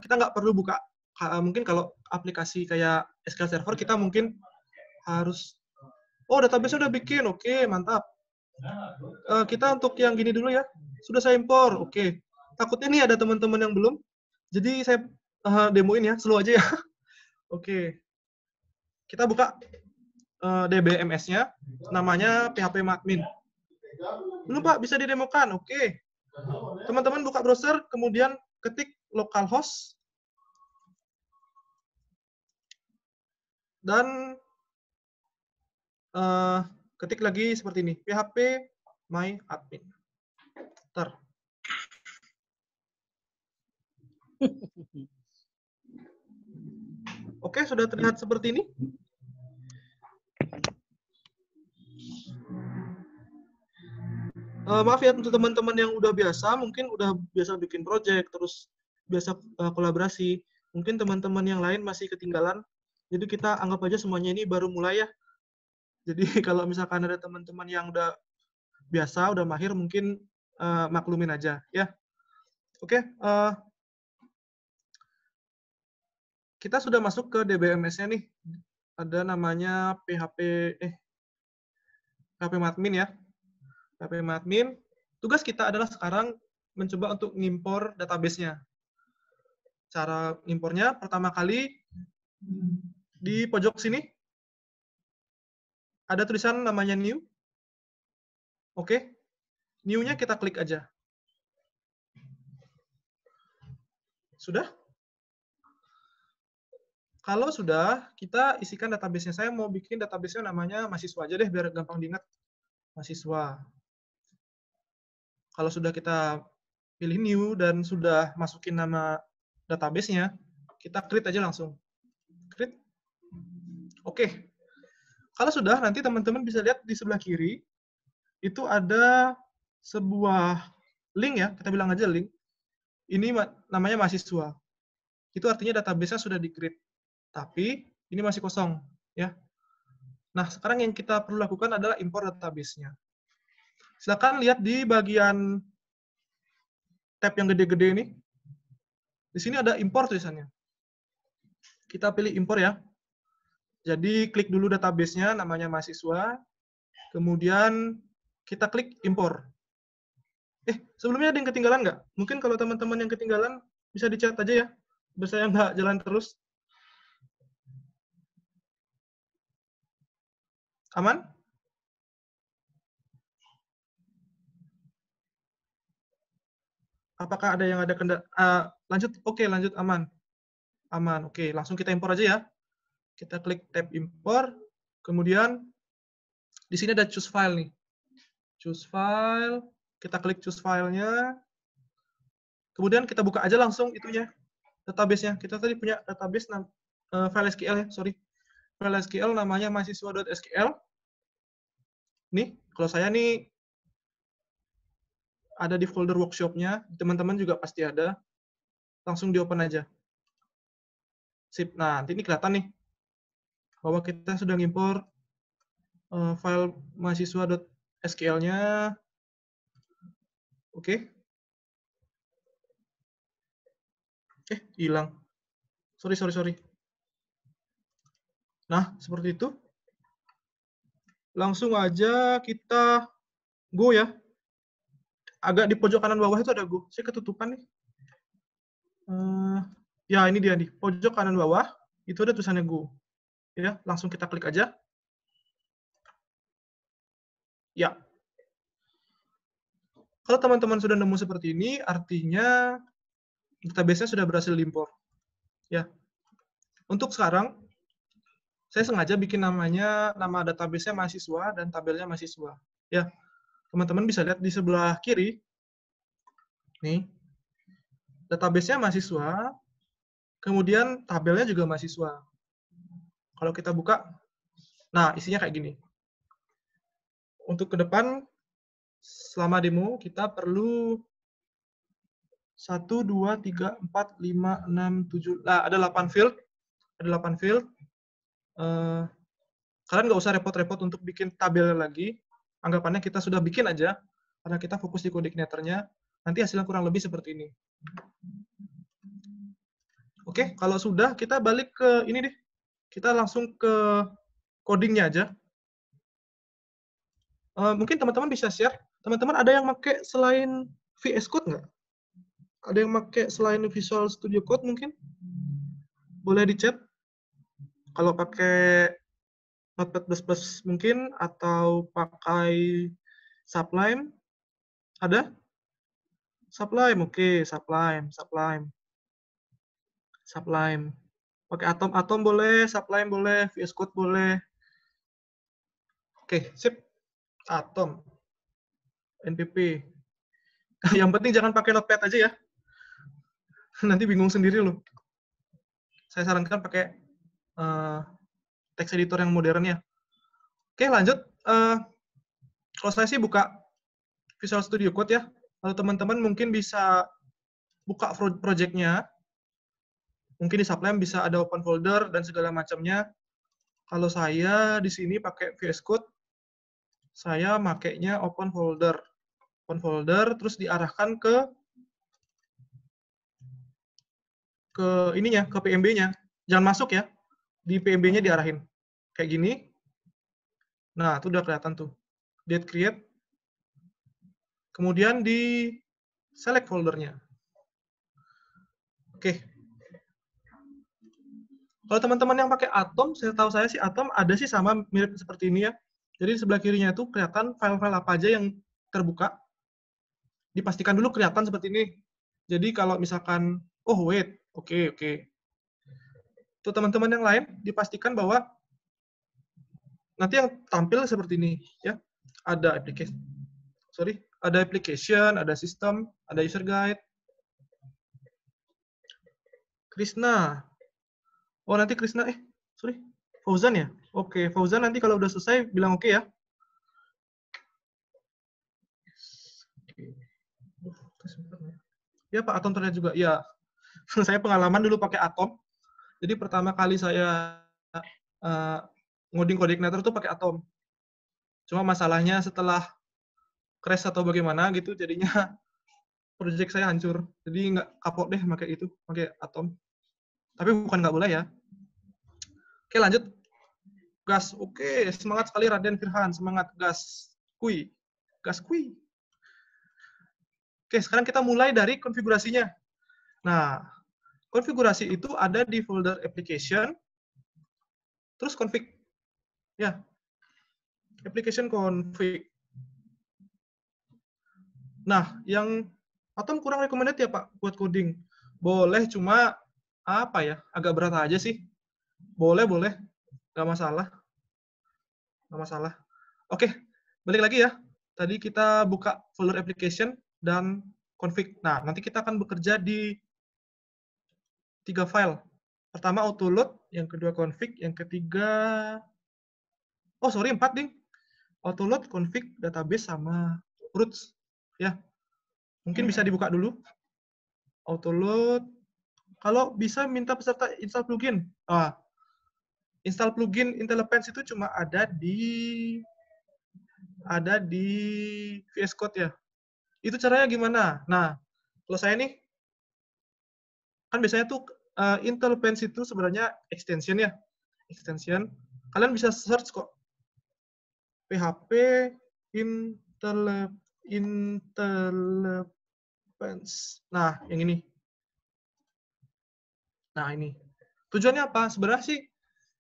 kita nggak perlu buka, mungkin kalau aplikasi kayak SQL Server kita mungkin harus, oh database-nya udah bikin, oke mantap. Kita untuk yang gini dulu ya, sudah saya impor, oke. Takutnya nih ada teman-teman yang belum, jadi saya demoin ya, slow aja ya. Oke, kita buka DBMS-nya, namanya PHP Admin. Belum Pak, bisa didemokan, oke. Teman-teman buka browser, kemudian ketik localhost, dan ketik lagi seperti ini, PHP my admin. Ntar. Oke, sudah terlihat seperti ini. Maaf ya untuk teman-teman yang udah biasa, mungkin udah biasa bikin project, terus biasa kolaborasi. Mungkin teman-teman yang lain masih ketinggalan. Jadi kita anggap aja semuanya ini baru mulai ya. Jadi kalau misalkan ada teman-teman yang udah biasa, udah mahir, mungkin maklumin aja ya. Oke, kita sudah masuk ke DBMS-nya nih. Ada namanya PHP Admin ya. PHP Admin. Tugas kita adalah sekarang mencoba untuk ngimpor database-nya. Cara ngimpornya pertama kali di pojok sini ada tulisan namanya new. Oke. New-nya kita klik aja. Sudah? Kalau sudah, kita isikan database-nya. Saya mau bikin database-nya namanya mahasiswa aja deh, biar gampang diingat. Mahasiswa. Kalau sudah kita pilih new dan sudah masukin nama database-nya, kita create aja langsung. Create. Oke. Kalau sudah, nanti teman-teman bisa lihat di sebelah kiri, itu ada sebuah link ya, kita bilang aja link. Ini namanya mahasiswa. Itu artinya database-nya sudah di-create. Tapi ini masih kosong, ya. Nah, sekarang yang kita perlu lakukan adalah import database-nya. Silakan lihat di bagian tab yang gede-gede ini. Di sini ada import tulisannya. Kita pilih import ya. Jadi klik dulu database-nya, namanya mahasiswa. Kemudian kita klik import. Sebelumnya ada yang ketinggalan nggak? Mungkin kalau teman-teman yang ketinggalan bisa di-chat aja ya. Biar saya nggak jalan terus. Aman? Apakah ada yang ada kendala? Lanjut, oke, lanjut, aman. Aman, oke. Langsung kita impor aja ya. Kita klik tab import, kemudian di sini ada choose file nih. Choose file, kita klik choose file-nya, kemudian kita buka aja langsung itunya, database-nya. Kita tadi punya database file SQL ya, sorry. File SQL namanya mahasiswa.sql. Nih, kalau saya nih ada di folder workshop-nya, teman-teman juga pasti ada. Langsung di-open aja. Sip. Nah, nanti ini kelihatan nih bahwa kita sudah ngimpor file mahasiswa.sql-nya. Oke. Hilang. Sorry. Nah, seperti itu. Langsung aja kita go ya. Agak di pojok kanan bawah itu ada go. Saya ketutupan nih. Ya, ini dia nih. Pojok kanan bawah, itu ada tulisannya go. Ya, langsung kita klik aja. Ya. Kalau teman-teman sudah nemu seperti ini, artinya database-nya sudah berhasil diimpor. Ya. Untuk sekarang, saya sengaja bikin nama database-nya mahasiswa dan tabelnya mahasiswa. Ya. Teman-teman bisa lihat di sebelah kiri. Nih. Database-nya mahasiswa, kemudian tabelnya juga mahasiswa. Kalau kita buka, nah isinya kayak gini. Untuk ke depan, selama demo, kita perlu 1, 2, 3, 4, 5, 6, 7, nah ada 8 field. Ada 8 field. Kalian nggak usah repot-repot untuk bikin tabel lagi. Anggapannya kita sudah bikin aja, karena kita fokus di coordinatornya. Nanti hasilnya kurang lebih seperti ini. Oke, kalau sudah kita balik ke ini deh. Kita langsung ke codingnya aja. Mungkin teman-teman bisa share, teman-teman ada yang pakai selain VS Code nggak? Ada yang pakai selain Visual Studio Code mungkin? Boleh di chat. Kalau pakai Notepad++ mungkin, atau pakai Sublime, ada? Sublime, oke, Sublime. Pakai Atom boleh, Sublime boleh, VS Code boleh. Oke, sip. Atom, NPP. Yang penting jangan pakai Notepad aja ya. Nanti bingung sendiri loh. Saya sarankan pakai text editor yang modern ya. Oke, lanjut. Kalau saya sih buka Visual Studio Code ya. Kalau teman-teman mungkin bisa buka project-nya. Mungkin di Sublime bisa ada open folder dan segala macamnya. Kalau saya di sini pakai VS Code, saya makainya open folder. Open folder, terus diarahkan ke ininya, ke PMB-nya. Jangan masuk ya. Di PMB-nya diarahin. Kayak gini. Nah, itu udah kelihatan tuh. Date create. Kemudian di select foldernya. Oke. Kalau teman-teman yang pakai Atom, saya tahu saya sih Atom ada sih sama mirip seperti ini ya. Jadi di sebelah kirinya itu kelihatan file-file apa aja yang terbuka. Dipastikan dulu kelihatan seperti ini. Jadi kalau misalkan, oh wait, oke. Tuh teman-teman yang lain dipastikan bahwa nanti yang tampil seperti ini ya. Ada application, ada system, ada user guide. Krishna. Oh nanti Krishna, Fauzan ya? Oke, Fauzan nanti kalau udah selesai bilang oke ya. Ya Pak, Atom terlihat juga. Ya, saya pengalaman dulu pakai Atom. Jadi pertama kali saya uh, ngoding coordinator tuh pakai Atom. Cuma masalahnya setelah crash atau bagaimana gitu, jadinya project saya hancur. Jadi nggak kapok deh pakai itu, pakai Atom. Tapi bukan nggak boleh ya. Oke lanjut. Gas, oke. Semangat sekali Raden Firhan, semangat gas. Gas kui. Oke, sekarang kita mulai dari konfigurasinya. Nah, konfigurasi itu ada di folder application, terus config. Ya, application config. Nah, yang Atom kurang recommended ya Pak buat coding. Boleh, cuma apa ya, agak berat aja sih. Boleh, nggak masalah. Nggak masalah. Oke, balik lagi ya. Tadi kita buka folder application dan config. Nah, nanti kita akan bekerja di 3 file. Pertama autoload, yang kedua config, yang ketiga, 4 ding. Autoload, config, database, sama roots. Ya, mungkin bisa dibuka dulu. Autoload. Kalau bisa minta peserta install plugin. Install plugin IntelliPens itu cuma ada di VS Code ya. Itu caranya gimana? Nah, kalau saya nih, kan biasanya tuh IntelliPens itu sebenarnya extension ya. Extension. Kalian bisa search kok. PHP IntelliPens. Nah, yang ini. Nah, ini. Tujuannya apa? Sebenarnya sih,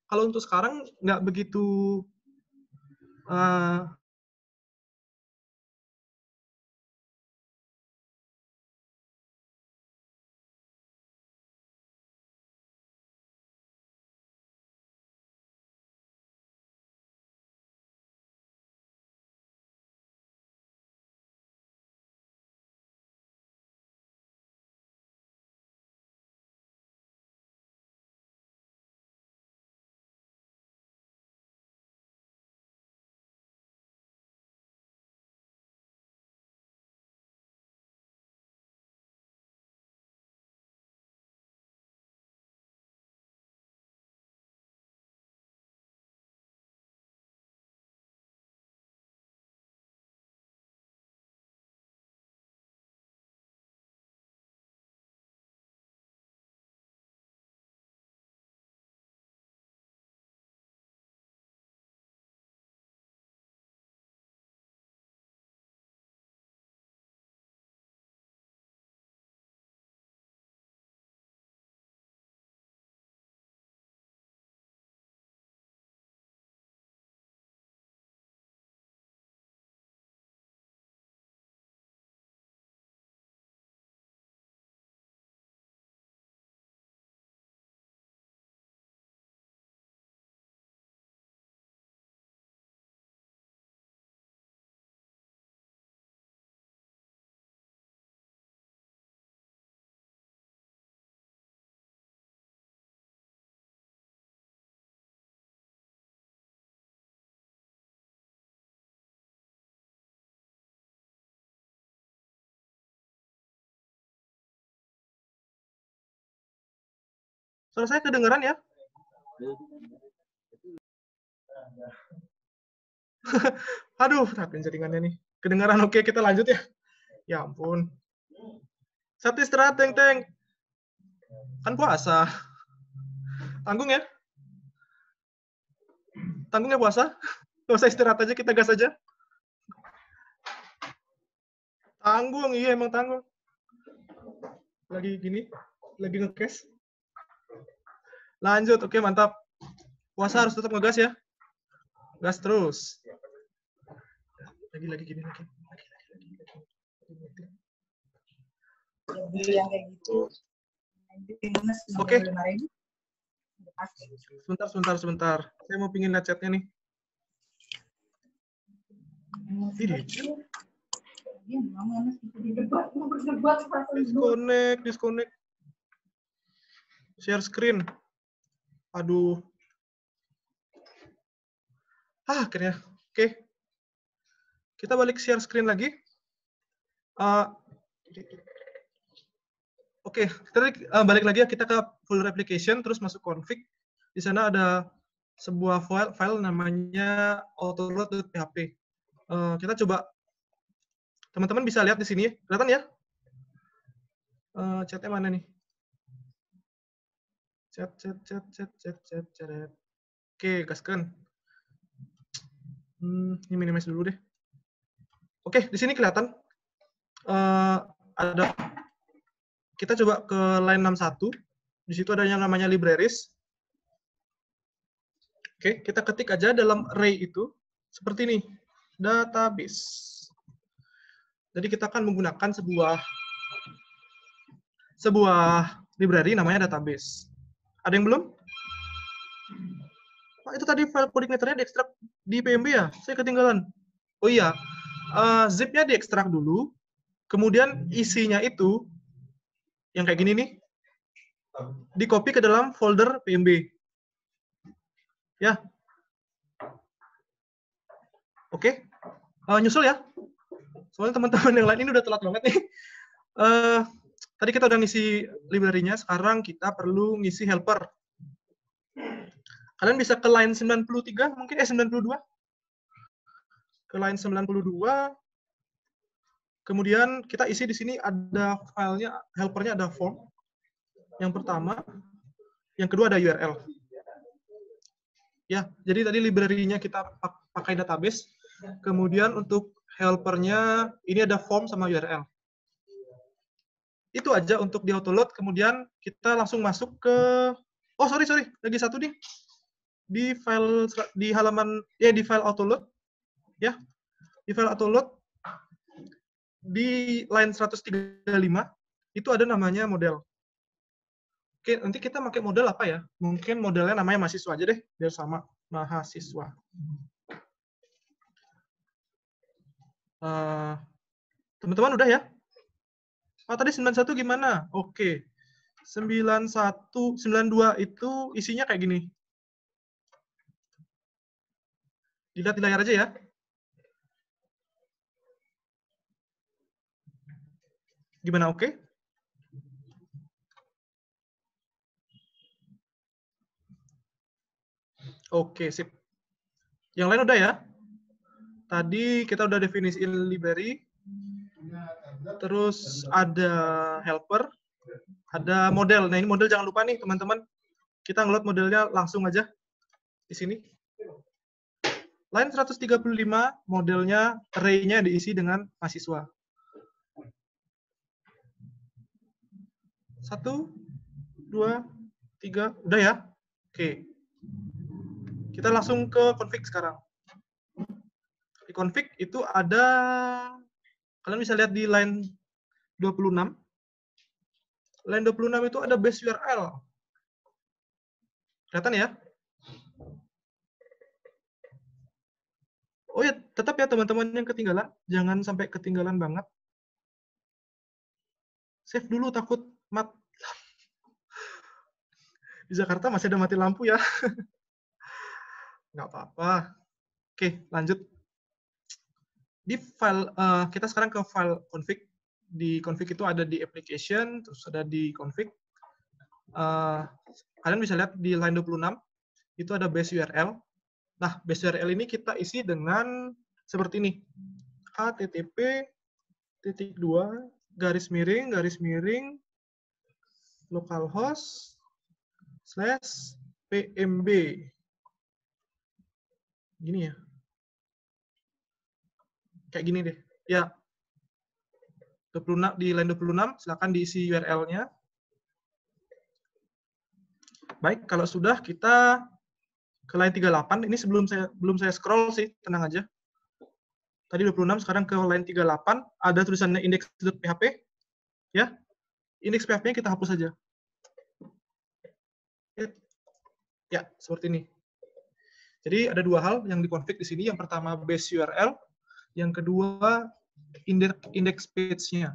kalau untuk sekarang nggak begitu Suara saya kedengeran ya? Aduh, tapi jaringannya nih. Kedengaran oke, kita lanjut ya. Ya ampun. Satu istirahat, Teng. Kan puasa. Tanggung ya? Tanggung ya puasa? Gak usah istirahat aja, kita gas aja. Tanggung, iya emang tanggung. Lagi gini, lagi ngekes. Lanjut, oke mantap. Puasa harus tetap ngegas ya. Gas terus. Lagi gini lagi. Yang kayak gitu. Oke. Sebentar. Saya mau pingin lihat chatnya nih. Disconnect. Share screen. Aduh. Akhirnya. Oke. Kita balik share screen lagi. Oke, kita balik lagi ya, kita ke full replication, terus masuk config. Di sana ada sebuah file namanya autoload.php. Kita coba, teman-teman bisa lihat di sini, kelihatan ya? Chatnya mana nih? Chat. Oke, gaskan. Ini minimize dulu deh. Oke, di sini kelihatan. Ada. Kita coba ke line 61. Di situ ada yang namanya libraries. Oke, kita ketik aja dalam array itu seperti ini, database. Jadi kita akan menggunakan sebuah library namanya database. Ada yang belum? Pak, itu tadi file coordinatornya diekstrak di PMB ya? Saya ketinggalan. Oh iya, zip-nya diekstrak dulu, kemudian isinya itu yang kayak gini nih, di-copy ke dalam folder PMB. Ya. Oke. Nyusul ya. Soalnya teman-teman yang lain ini udah telat banget nih. Tadi kita udah ngisi library-nya, sekarang kita perlu ngisi helper. Kalian bisa ke line 93, mungkin 92. Ke line 92. Kemudian kita isi di sini ada filenya, helpernya ada form. Yang pertama, yang kedua ada URL. Ya, jadi tadi library-nya kita pakai database. Kemudian untuk helpernya ini ada form sama URL. Itu aja untuk di autoload. Kemudian kita langsung masuk ke, oh sorry, lagi satu nih. Di halaman, di file autoload. Ya, di file autoload. Di line 135, itu ada namanya model. Oke, nanti kita pakai model apa ya? Mungkin modelnya namanya mahasiswa aja deh, biar sama. Mahasiswa. Teman-teman udah ya? Tadi 91 gimana? Oke. 92 itu isinya kayak gini. Dilihat di layar aja ya. Gimana, oke? Oke, sip. Yang lain udah ya? Tadi kita udah definisiin library. Terus ada helper. Ada model. Nah, ini model jangan lupa nih, teman-teman. Kita ngeload modelnya langsung aja di sini. Line 135, modelnya, array-nya diisi dengan mahasiswa. 1, 2, 3, udah ya? Oke. Kita langsung ke config sekarang. Di config itu ada, kalian bisa lihat di line 26. Line 26 itu ada base URL. Kelihatan ya? Oh ya, tetap ya teman-teman yang ketinggalan. Jangan sampai ketinggalan banget. Save dulu, takut mat. Di Jakarta masih ada mati lampu ya. Nggak apa-apa. Oke, lanjut. Di file, kita sekarang ke file config. Di config itu ada di application, terus ada di config. Kalian bisa lihat di line 26, itu ada base URL. Nah, base URL ini kita isi dengan seperti ini. http://, localhost/pmb. Gini ya. Kayak gini deh. Ya. 26, di line 26, silakan diisi URL-nya. Baik, kalau sudah kita ke line 38. Ini belum saya scroll sih, tenang aja. Tadi 26, sekarang ke line 38, ada tulisannya index.php. Ya. Index PHP-nya kita hapus saja. Ya, seperti ini. Jadi ada dua hal yang dikonfig di sini. Yang pertama base URL, yang kedua index page-nya.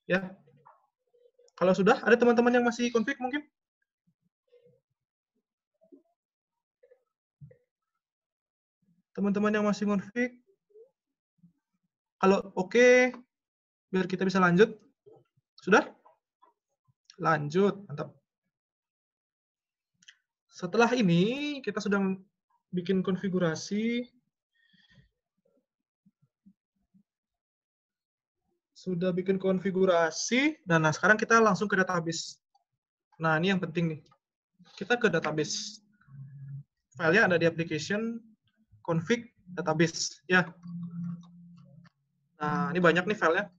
Ya. Kalau sudah, ada teman-teman yang masih konfig mungkin? Teman-teman yang masih konfig? Kalau oke, biar kita bisa lanjut. Sudah? Lanjut, mantap. Setelah ini, kita sudah bikin konfigurasi. Sudah bikin konfigurasi. Nah, sekarang kita langsung ke database. Nah, ini yang penting nih. Kita ke database. Filenya ada di application, config, database. Ya. Nah, ini banyak nih filenya.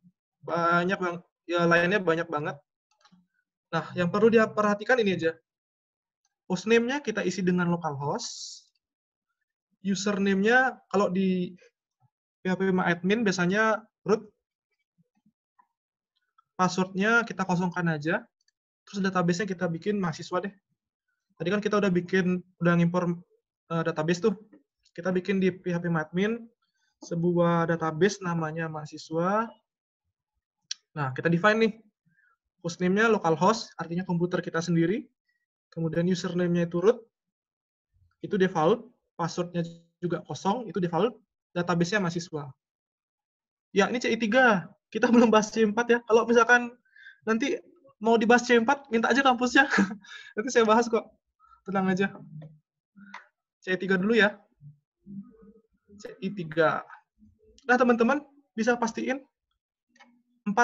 Banyak banget. Ya, lainnya banyak banget. Nah, yang perlu diperhatikan ini aja. Hostname-nya kita isi dengan localhost. Username-nya kalau di php-admin biasanya root. Password-nya kita kosongkan aja. Terus database-nya kita bikin mahasiswa deh. Tadi kan kita udah ngimpor database tuh. Kita bikin di php-admin sebuah database namanya mahasiswa. Nah, kita define nih. Hostname-nya localhost, artinya komputer kita sendiri. Kemudian username-nya itu root, itu default. Password-nya juga kosong, itu default. Database-nya mahasiswa. Ya, ini CI3. Kita belum bahas C4 ya. Kalau misalkan nanti mau dibahas C4, minta aja kampusnya. Nanti saya bahas kok. Tenang aja. CI3 dulu ya. CI3. Nah, teman-teman bisa pastiin 4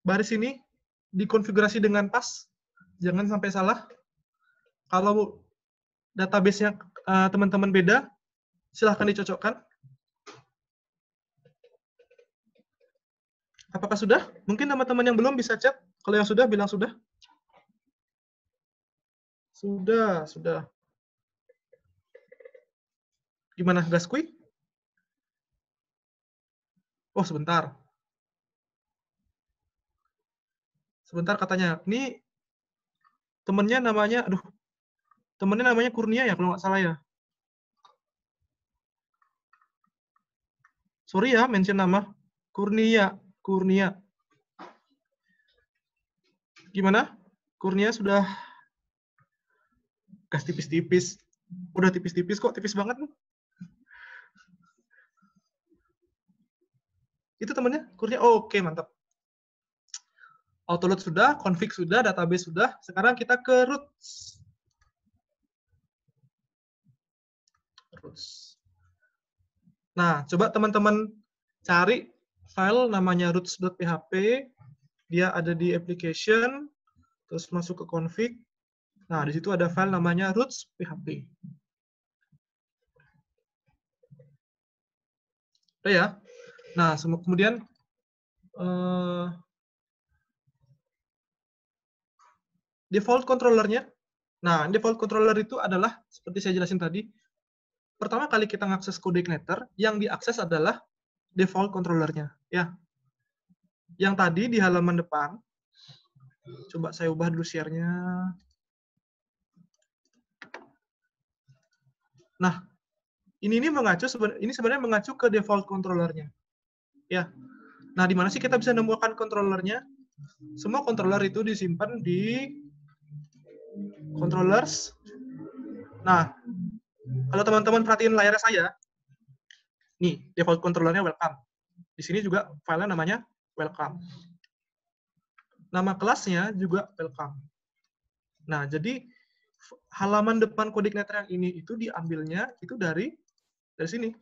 baris ini dikonfigurasi dengan pas. Jangan sampai salah. Kalau database-nya teman-teman beda, silahkan dicocokkan. Apakah sudah? Mungkin teman-teman yang belum bisa chat. Kalau yang sudah, bilang sudah. Sudah. Gimana, Gaskui? Oh, sebentar. Sebentar katanya. Ini temennya namanya Kurnia ya, kalau nggak salah ya. Sorry ya, mention nama. Kurnia. Gimana? Kurnia sudah gas tipis-tipis. Udah tipis-tipis kok, tipis banget nih. Itu temennya, Kurnia. Oh, oke, mantap. Autoload sudah, config sudah, database sudah. Sekarang kita ke roots. Nah, coba teman-teman cari file namanya roots.php. Dia ada di application, terus masuk ke config. Nah, di situ ada file namanya roots.php. Udah ya? Nah, kemudian default controllernya. Nah, default controller itu adalah, seperti saya jelasin tadi, pertama kali kita mengakses kode igniter, yang diakses adalah default controllernya. Ya. Yang tadi di halaman depan, coba saya ubah dulu share-nya. Nah, ini sebenarnya mengacu ke default controllernya. Ya. Nah, di mana sih kita bisa menemukan controllernya? Semua controller itu disimpan di controllers. Nah, kalau teman-teman perhatiin layar saya, nih, default controllernya welcome. Di sini juga filenya namanya welcome. Nama kelasnya juga welcome. Nah, jadi halaman depan coordinator yang ini itu diambilnya itu dari sini,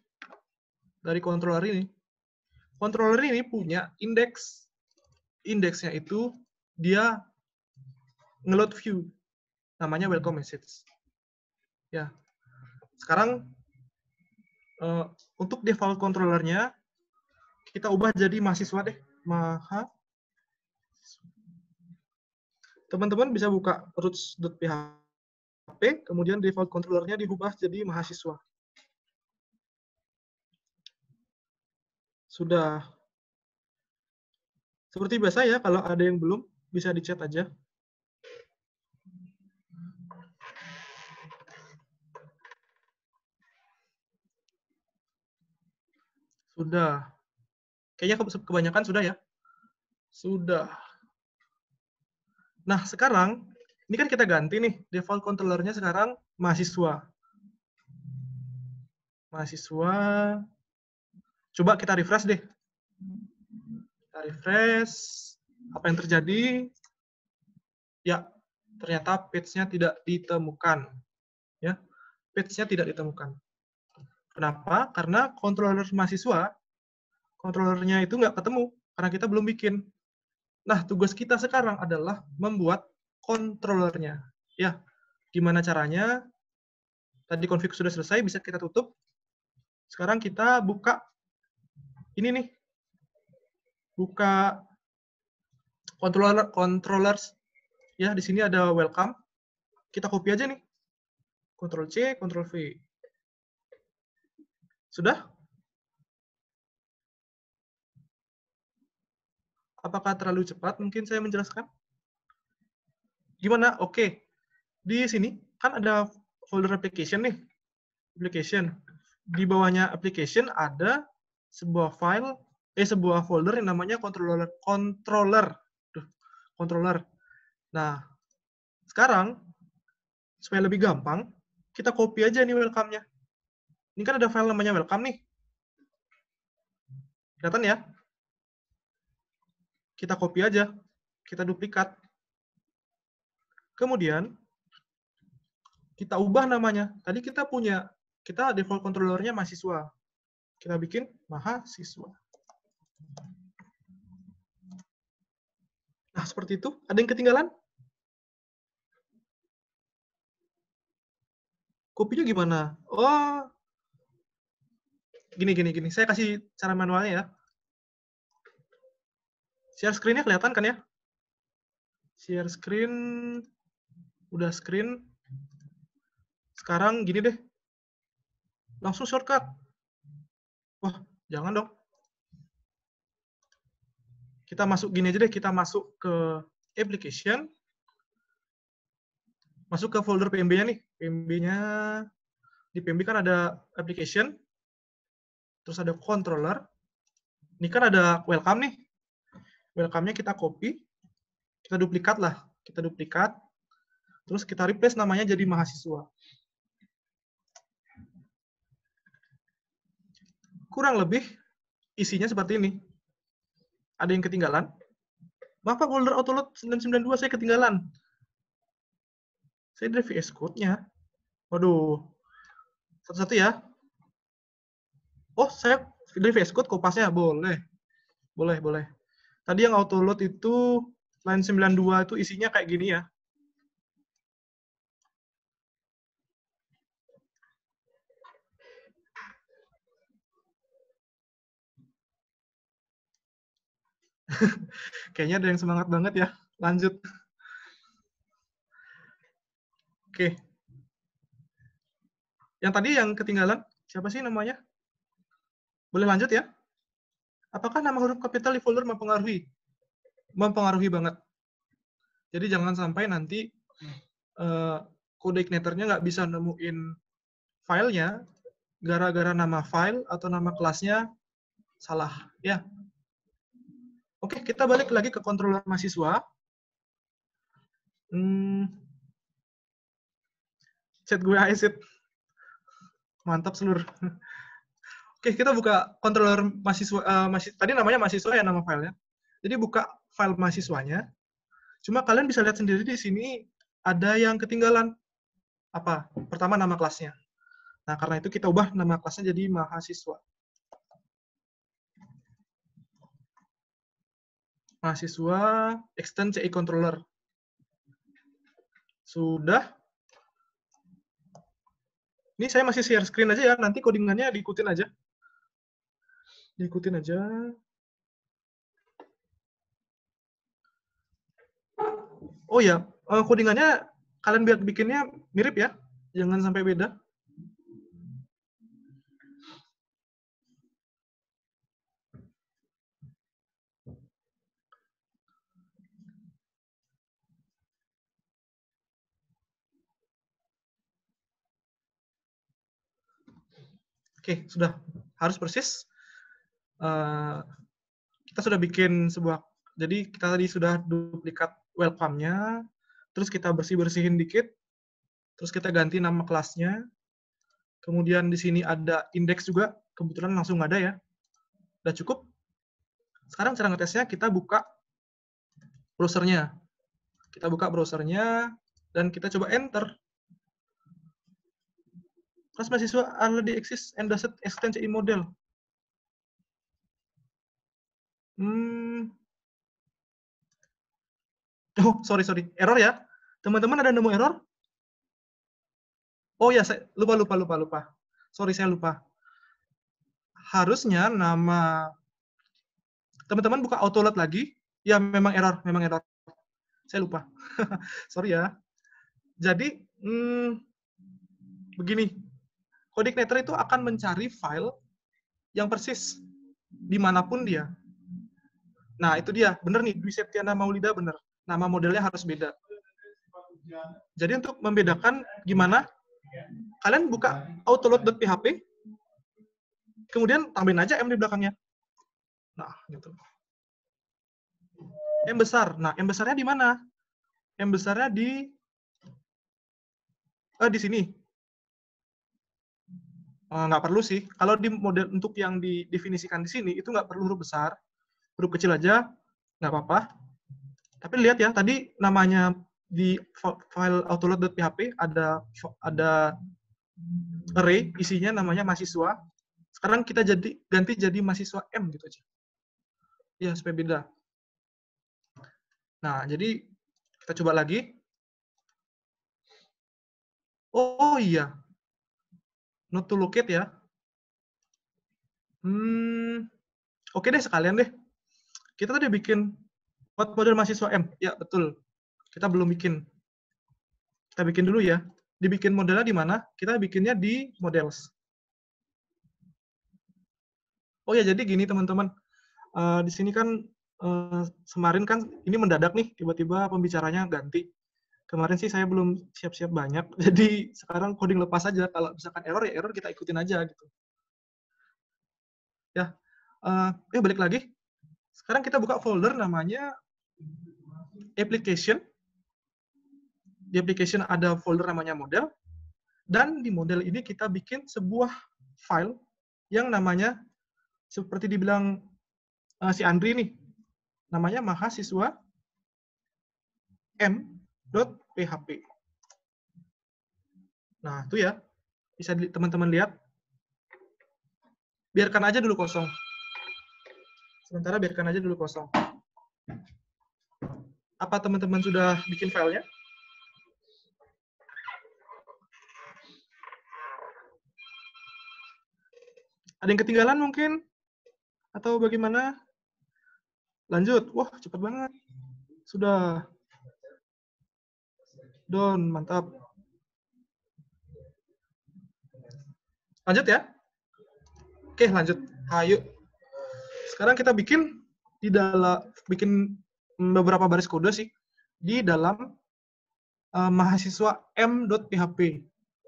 dari controller ini. Controller ini punya indeks. Indeksnya itu dia ngeload view, namanya welcome message. Ya, sekarang untuk default controllernya kita ubah jadi mahasiswa deh, Teman-teman bisa buka roots.php, kemudian default controllernya diubah jadi mahasiswa. Sudah. Seperti biasa ya, kalau ada yang belum, bisa di chat aja. Sudah. Kayaknya kebanyakan sudah ya. Sudah. Nah, sekarang, ini kan kita ganti nih, default controllernya sekarang mahasiswa. Mahasiswa. Coba kita refresh deh. Kita refresh. Apa yang terjadi? Ya, ternyata page-nya tidak ditemukan. Ya, page-nya tidak ditemukan. Kenapa? Karena controller mahasiswa, controllernya itu nggak ketemu, karena kita belum bikin. Nah, tugas kita sekarang adalah membuat controllernya. Ya, gimana caranya? Tadi config sudah selesai, bisa kita tutup. Sekarang kita buka ini nih. Buka controllers. Ya, di sini ada welcome. Kita copy aja nih. Ctrl C, Ctrl V. Sudah? Apakah terlalu cepat? Mungkin saya menjelaskan. Gimana? Oke. Di sini kan ada folder application nih. Application. Di bawahnya application ada sebuah file, sebuah folder yang namanya controller. Nah, sekarang supaya lebih gampang, kita copy aja nih welcome-nya. Ini kan ada file namanya welcome nih. Kelihatan ya? Kita copy aja. Kita duplikat. Kemudian, kita ubah namanya. Tadi kita default controllernya mahasiswa. Kita bikin mahasiswa. Nah, seperti itu. Ada yang ketinggalan? Kopinya gimana? Oh, gini. Saya kasih cara manualnya ya. Share screen-nya kelihatan kan ya? Share screen. Udah screen. Sekarang gini deh. Langsung shortcut. Wah, jangan dong. Kita masuk gini aja deh. Kita masuk ke application. Masuk ke folder PMB-nya nih. PMB-nya, di PMB kan ada application. Terus ada controller. Ini kan ada welcome nih. Welcome-nya kita copy. Kita duplikat lah. Kita duplikat. Terus kita replace namanya jadi mahasiswa. Kurang lebih isinya seperti ini. Ada yang ketinggalan? Bapak folder autoload 992 saya ketinggalan. Saya dari VS Code-nya. Waduh. Satu-satu ya. Oh, saya dari VS Code kopasnya. Boleh. Tadi yang autoload itu line 92 itu isinya kayak gini ya. Kayaknya ada yang semangat banget ya. Lanjut. Oke. Yang tadi yang ketinggalan, siapa sih namanya? Boleh lanjut ya? Apakah nama huruf kapital di folder mempengaruhi? Mempengaruhi banget. Jadi jangan sampai nanti codeignator-nya nggak bisa nemuin filenya gara-gara nama file atau nama kelasnya salah. Ya. Oke, kita balik lagi ke controller mahasiswa. Chat gue aset. Mantap seluruh. Oke, kita buka controller mahasiswa. Tadi namanya mahasiswa ya nama filenya. Jadi buka file mahasiswanya. Cuma kalian bisa lihat sendiri di sini ada yang ketinggalan. apa? Pertama nama kelasnya. Nah, karena itu kita ubah nama kelasnya jadi mahasiswa. Mahasiswa extend CI controller. Sudah. Ini saya masih share screen aja ya, nanti codingannya diikutin aja. Diikutin aja. Oh ya, codingannya kalian biar bikinnya mirip ya, jangan sampai beda. Oke, sudah. Harus persis. Kita sudah bikin sebuah, jadi kita tadi sudah duplikat welcome-nya, terus kita bersih-bersihin dikit, terus kita ganti nama kelasnya, kemudian di sini ada index juga, kebetulan langsung ada ya. Udah cukup. Sekarang cara ngetesnya kita buka browsernya. Kita buka browsernya, dan kita coba enter. Kelas mahasiswa already exist and doesn't extend CI model. Oh, sorry. Error ya. Teman-teman ada nemu error? Oh ya, saya lupa. Sorry, saya lupa. Harusnya nama teman-teman buka autoload lagi. Ya, memang error. Saya lupa. Sorry ya. Jadi, begini. Coordinator itu akan mencari file yang persis dimanapun dia. Nah, itu dia. Bener nih, Dwi Septiana Maulida bener. Nama modelnya harus beda. Jadi untuk membedakan gimana, kalian buka autoload.php, kemudian tambahin aja M di belakangnya. Nah, gitu. M besar. Nah, M besarnya di mana? M besarnya di sini. Nggak perlu sih. Kalau di model untuk yang didefinisikan di sini, itu nggak perlu huruf besar. Huruf kecil aja, nggak apa-apa. Tapi lihat ya, tadi namanya di file autoload.php ada array, isinya namanya mahasiswa. Sekarang kita ganti jadi mahasiswa M gitu aja. Ya, supaya beda. Nah, jadi kita coba lagi. Oh iya, not to locate ya. Oke deh, sekalian deh. Kita tadi bikin buat model mahasiswa M. Ya, betul. Kita belum bikin. Kita bikin dulu ya. Dibikin modelnya di mana? Kita bikinnya di models. Oh ya, jadi gini teman-teman. Di sini kan kemarin kan ini mendadak nih, tiba-tiba pembicaranya ganti. Kemarin sih saya belum siap-siap banyak, jadi sekarang coding lepas aja. Kalau misalkan error, ya error kita ikutin aja gitu. Ya, balik lagi. Sekarang kita buka folder namanya application. Di application ada folder namanya model. Dan di model ini kita bikin sebuah file yang namanya, seperti dibilang si Andri nih, namanya mahasiswa m.php. Nah, itu ya. Bisa teman-teman lihat. Biarkan aja dulu kosong. Sementara biarkan aja dulu kosong. Apa teman-teman sudah bikin filenya? Ada yang ketinggalan mungkin? Atau bagaimana? Lanjut. Wah, cepat banget. Sudah. Don, mantap. Lanjut ya. Oke, lanjut. Ayo. Sekarang kita bikin beberapa baris kode sih di dalam mahasiswa m.php.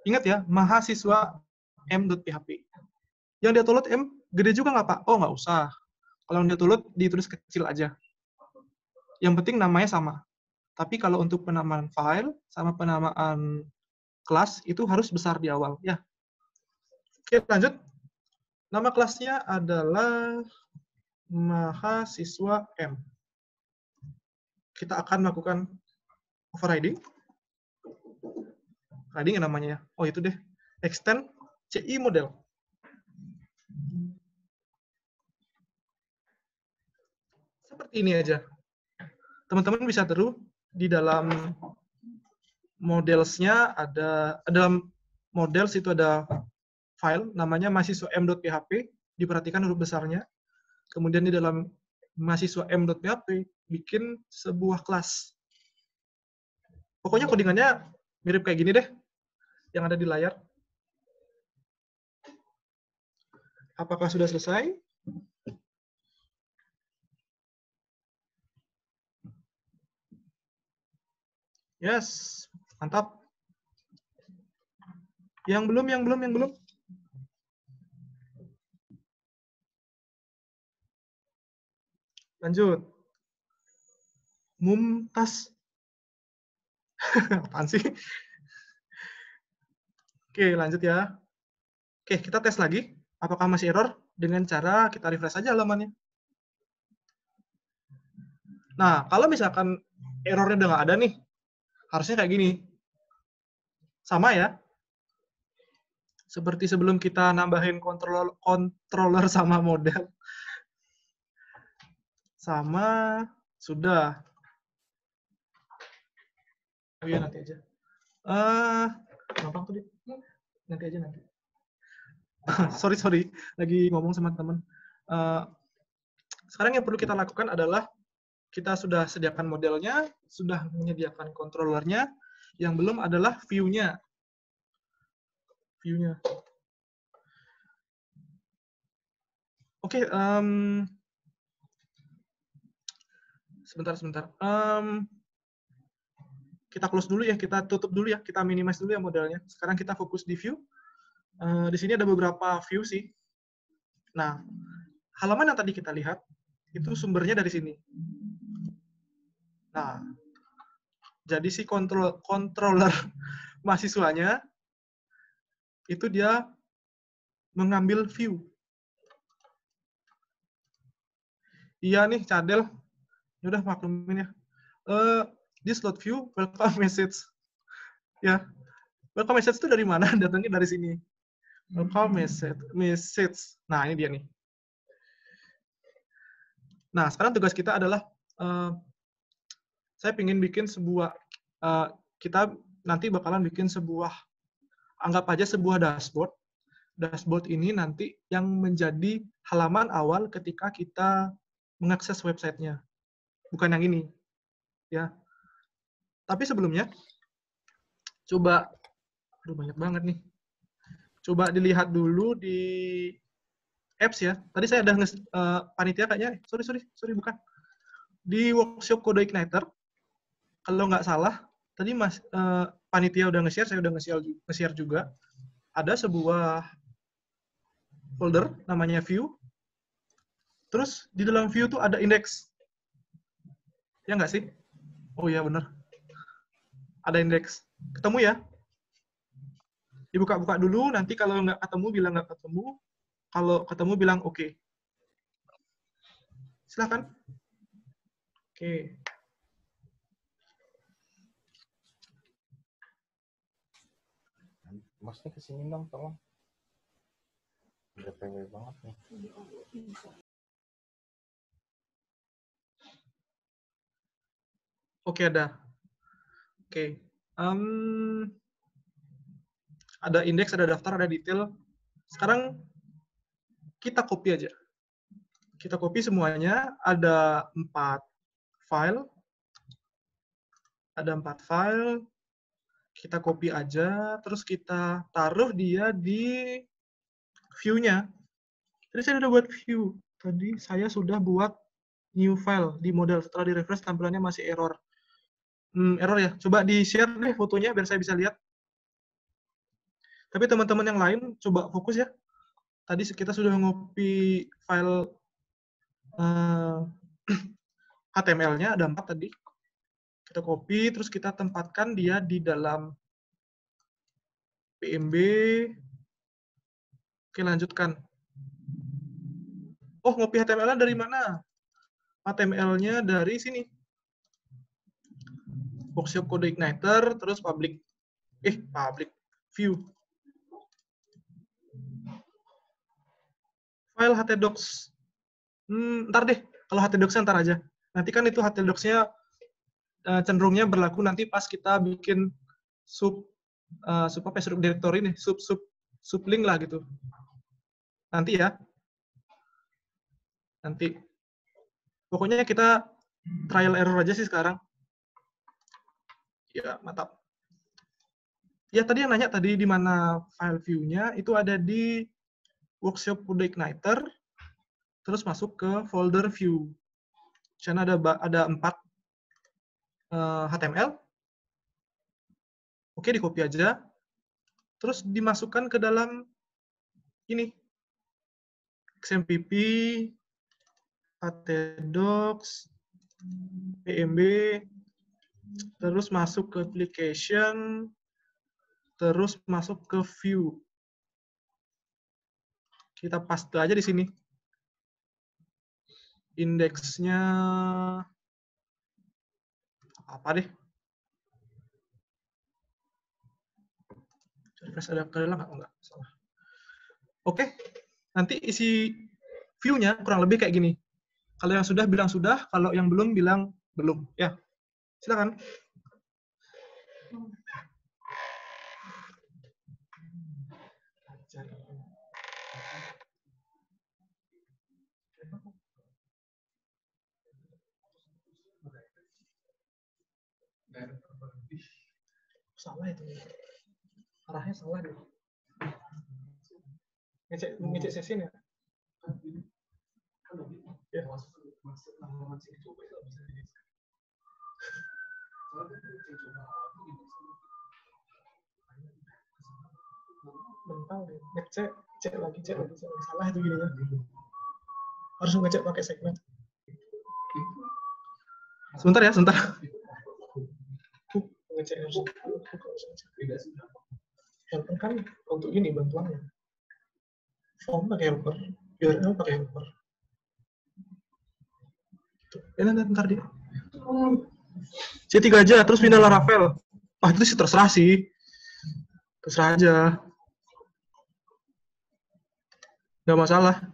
Ingat ya, mahasiswa m.php. Yang dia download M gede juga nggak, Pak? Oh, nggak usah. Kalau yang dia download ditulis kecil aja. Yang penting namanya sama. Tapi kalau untuk penamaan file sama penamaan kelas itu harus besar di awal ya. Oke, lanjut. Nama kelasnya adalah mahasiswa M. Kita akan melakukan overriding. Tadi nggak namanya? Oh itu deh, extend CI model. Seperti ini aja. Teman-teman bisa terus di dalam modelsnya ada dalam models itu ada file namanya mahasiswa m.php, diperhatikan huruf besarnya. Kemudian di dalam mahasiswa m.php bikin sebuah kelas. Pokoknya codingannya mirip kayak gini deh yang ada di layar. Apakah sudah selesai? Yes, mantap. Yang belum. Lanjut. Mumtaz. Apaan sih? Oke, lanjut ya. Oke, kita tes lagi. Apakah masih error? Dengan cara kita refresh aja halamannya. Nah, kalau misalkan errornya udah nggak ada nih, harusnya kayak gini. Sama ya. Seperti sebelum kita nambahin controller sama model. Sama, sudah. Oh iya, nanti aja. Gampang tuh, nanti aja nanti. sorry, lagi ngomong sama teman. Sekarang yang perlu kita lakukan adalah kita sudah sediakan modelnya, sudah menyediakan controllernya, yang belum adalah view-nya. Oke, sebentar. Kita close dulu ya, kita tutup dulu ya, kita minimize dulu ya modelnya. Sekarang kita fokus di view. Di sini ada beberapa view sih. Nah, halaman yang tadi kita lihat, itu sumbernya dari sini. Nah, jadi si controller mahasiswanya, itu dia mengambil view. Iya nih, cadel. Ya udah maklumin ya. This load view, welcome message. Ya, welcome message itu dari mana? Datangnya dari sini. Welcome message. Nah, ini dia nih. Nah, sekarang tugas kita adalah saya ingin bikin sebuah kita nanti bakalan bikin sebuah, anggap aja sebuah dashboard. Dashboard ini nanti yang menjadi halaman awal ketika kita mengakses websitenya, bukan yang ini, ya. Tapi sebelumnya, coba, aduh banyak banget nih. Coba dilihat dulu di apps ya. Tadi saya ada panitia kayaknya, sorry bukan. Di workshop Code Igniter, kalau nggak salah, tadi panitia udah nge-share, saya udah nge-share juga. Ada sebuah folder namanya view. Terus di dalam view tuh ada index. Ya nggak sih? Oh iya bener. Ada index. Ketemu ya? Dibuka-buka dulu, nanti kalau nggak ketemu bilang nggak ketemu. Kalau ketemu bilang oke. Okay. Silakan. Oke. Okay. Masnya kesini dong, tolong. Udah PW banget nih. Oke, ada. Oke. Ada indeks, ada daftar, ada detail. Sekarang kita copy aja. Kita copy semuanya. Ada 4 file. Ada 4 file. Kita copy aja. Terus kita taruh dia di view-nya. Tadi saya sudah buat view. Tadi saya sudah buat new file di model. Setelah di-refresh tampilannya masih error. Error ya. Coba di-share deh fotonya biar saya bisa lihat. Tapi teman-teman yang lain coba fokus ya. Tadi kita sudah ngopi file HTML-nya, ada 4 tadi. Kita copy, terus kita tempatkan dia di dalam PMB. Oke, lanjutkan. Oh, ngopi HTML-nya dari mana? HTML-nya dari sini. Workshop Code Igniter, terus public. view. File htdocs. Ntar deh, kalau htdocs-nya ntar aja. Nanti kan itu htdocs-nya cenderungnya berlaku nanti pas kita bikin subdirectory nih, sublink lah gitu. Nanti ya. Nanti. Pokoknya kita trial error aja sih sekarang. Ya, mantap. Ya, tadi yang nanya tadi di mana file view-nya, itu ada di workshop Udah Igniter, terus masuk ke folder view. Di sana ada 4 HTML. Oke, di copy aja. Terus dimasukkan ke dalam ini. XMPP, htdocs, PMB, terus masuk ke application, terus masuk ke view. Kita paste aja di sini. Indeksnya apa deh? Refresh ada kedalam nggak? Enggak, salah. Oke, nanti isi view-nya kurang lebih kayak gini. Kalau yang sudah bilang sudah, kalau yang belum bilang belum. Ya, silakan. Salah itu. Arahnya salah deh. Ngecek sesi ya? Ya. Bentar deh. Cek lagi. Salah itu gini ya. Harus ngecek pakai segmen. Sebentar ya, sebentar. Ngecek harus. Helper kan untuk ini bantuannya. Form pakai helper, URL pakai helper. Bentar deh. C3 aja, terus pindah Laravel. Itu sih terserah sih. Terserah aja. Nggak masalah.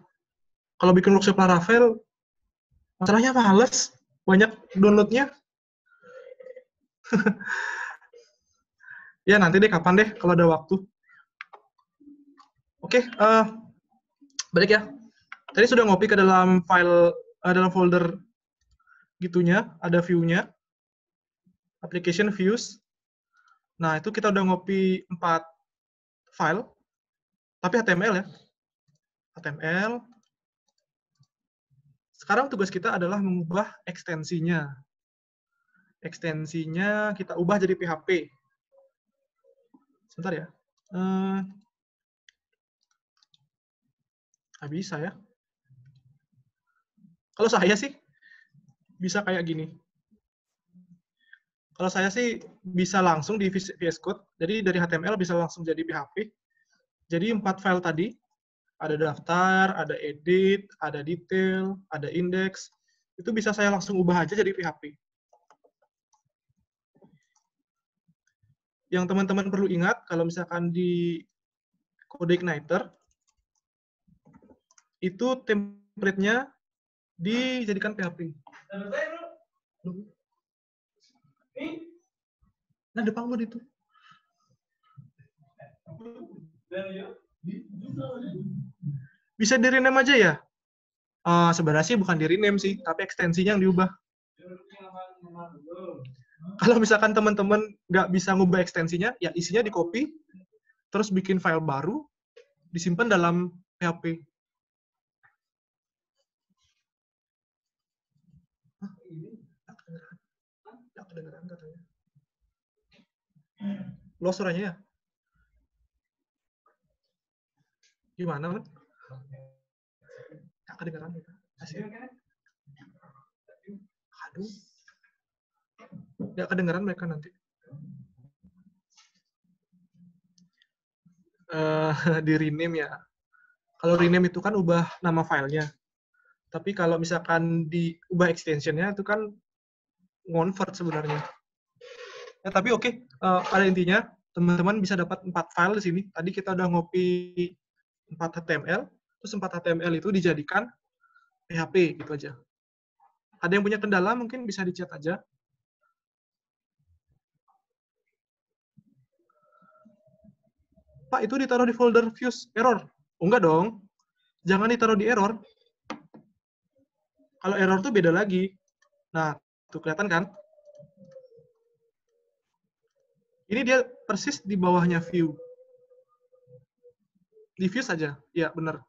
Kalau bikin workshop Laravel, masalahnya males. Banyak downloadnya. Ya, nanti deh, kapan deh, kalau ada waktu. Oke, balik ya. Tadi sudah ngopi ke dalam file, dalam folder gitunya, ada view-nya, application views. Nah, itu kita udah ngopi 4 file, tapi HTML ya. HTML. Sekarang tugas kita adalah mengubah ekstensinya. Ekstensinya kita ubah jadi PHP. Sebentar ya. Nggak bisa ya. Kalau saya sih, bisa kayak gini. Kalau saya sih bisa langsung di VS Code, jadi dari HTML bisa langsung jadi PHP. Jadi 4 file tadi, ada daftar, ada edit, ada detail, ada index, itu bisa saya langsung ubah aja jadi PHP. Yang teman-teman perlu ingat, kalau misalkan di Udah Igniter, itu template-nya dijadikan PHP. Nah, depan mod itu. Bisa di-rename aja ya? Sebenarnya sih bukan di-rename sih, tapi ekstensinya yang diubah. Kalau misalkan teman-teman nggak bisa ngubah ekstensinya, ya isinya di-copy, terus bikin file baru, disimpan dalam PHP. Nggak kedengeran katanya. Lo suaranya ya? Gimana, Man? Nggak kedengeran kita. Aduh. Nggak kedengeran mereka nanti. Di rename ya. Kalau rename itu kan ubah nama filenya. Tapi kalau misalkan diubah extensionnya itu kan convert sebenarnya. Ya, tapi oke, pada intinya teman-teman bisa dapat 4 file di sini. Tadi kita udah ngopi 4 HTML, terus 4 HTML itu dijadikan PHP gitu aja. Ada yang punya kendala mungkin bisa di chat aja. Pak, itu ditaruh di folder views error. Oh, enggak dong. Jangan ditaruh di error. Kalau error tuh beda lagi. Nah, tuh kelihatan kan? Ini dia persis di bawahnya view. Di view saja. Ya, benar.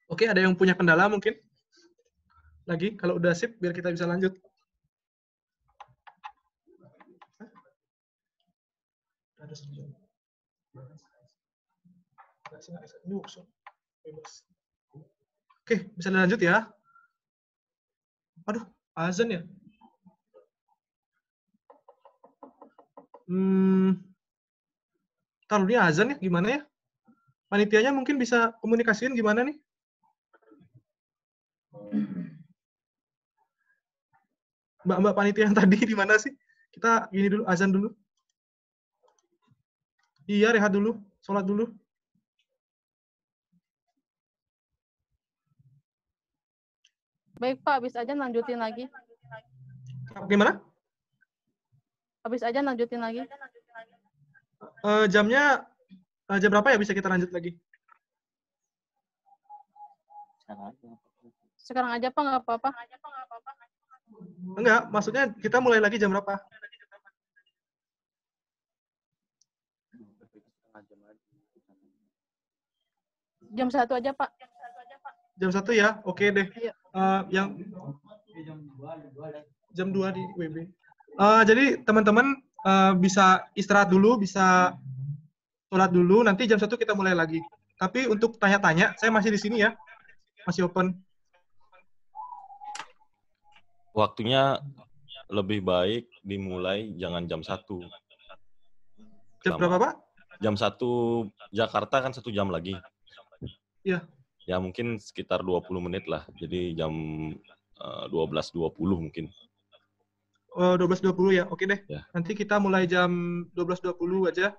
Oke, ada yang punya kendala mungkin? Lagi, kalau udah sip, biar kita bisa lanjut. Ada sejam. Ini workshop. Bebas. Oke, bisa lanjut ya. Aduh, azan ya? Taruh dia azan ya, gimana ya? Panitianya mungkin bisa komunikasiin gimana nih? Mbak-mbak panitia yang tadi di mana sih? Kita gini dulu, azan dulu. Iya, rehat dulu, sholat dulu. Baik Pak, habis aja lanjutin lagi. Gimana? Habis aja lanjutin lagi. Jamnya jam berapa ya bisa kita lanjut lagi? Sekarang aja Pak, nggak apa-apa. Enggak, maksudnya kita mulai lagi jam berapa? Jam 1 aja Pak. Jam 1 ya? Oke deh. Iya. Yang jam 2 di WB. Jadi teman-teman bisa istirahat dulu, bisa sholat dulu, nanti jam 1 kita mulai lagi. Tapi untuk tanya-tanya, saya masih di sini ya. Masih open. Waktunya lebih baik dimulai jangan jam 1. Jam berapa, Pak? Jam 1 Jakarta kan 1 jam lagi. Iya. Ya mungkin sekitar 20 menit lah. Jadi jam 12.20 mungkin. 12.20 ya, oke deh. Ya. Nanti kita mulai jam 12.20 aja.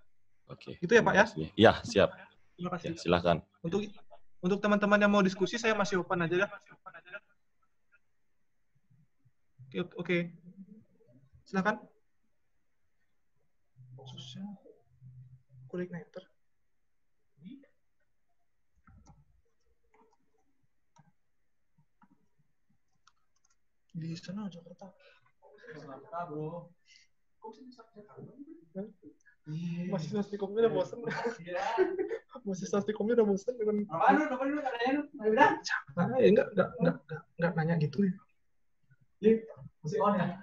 Oke. Itu ya Pak ya? Ya, siap. Terima kasih. Ya, silakan. Untuk teman-teman yang mau diskusi, saya masih open aja dah. Oke. Silakan. Koordinator. Di sana Jakarta. Jakarta, bro. Masih Sastikomnya udah bosen. Masih Sastikomnya udah bosen dengan. Enggak nanya gitu ya. Masih on ya.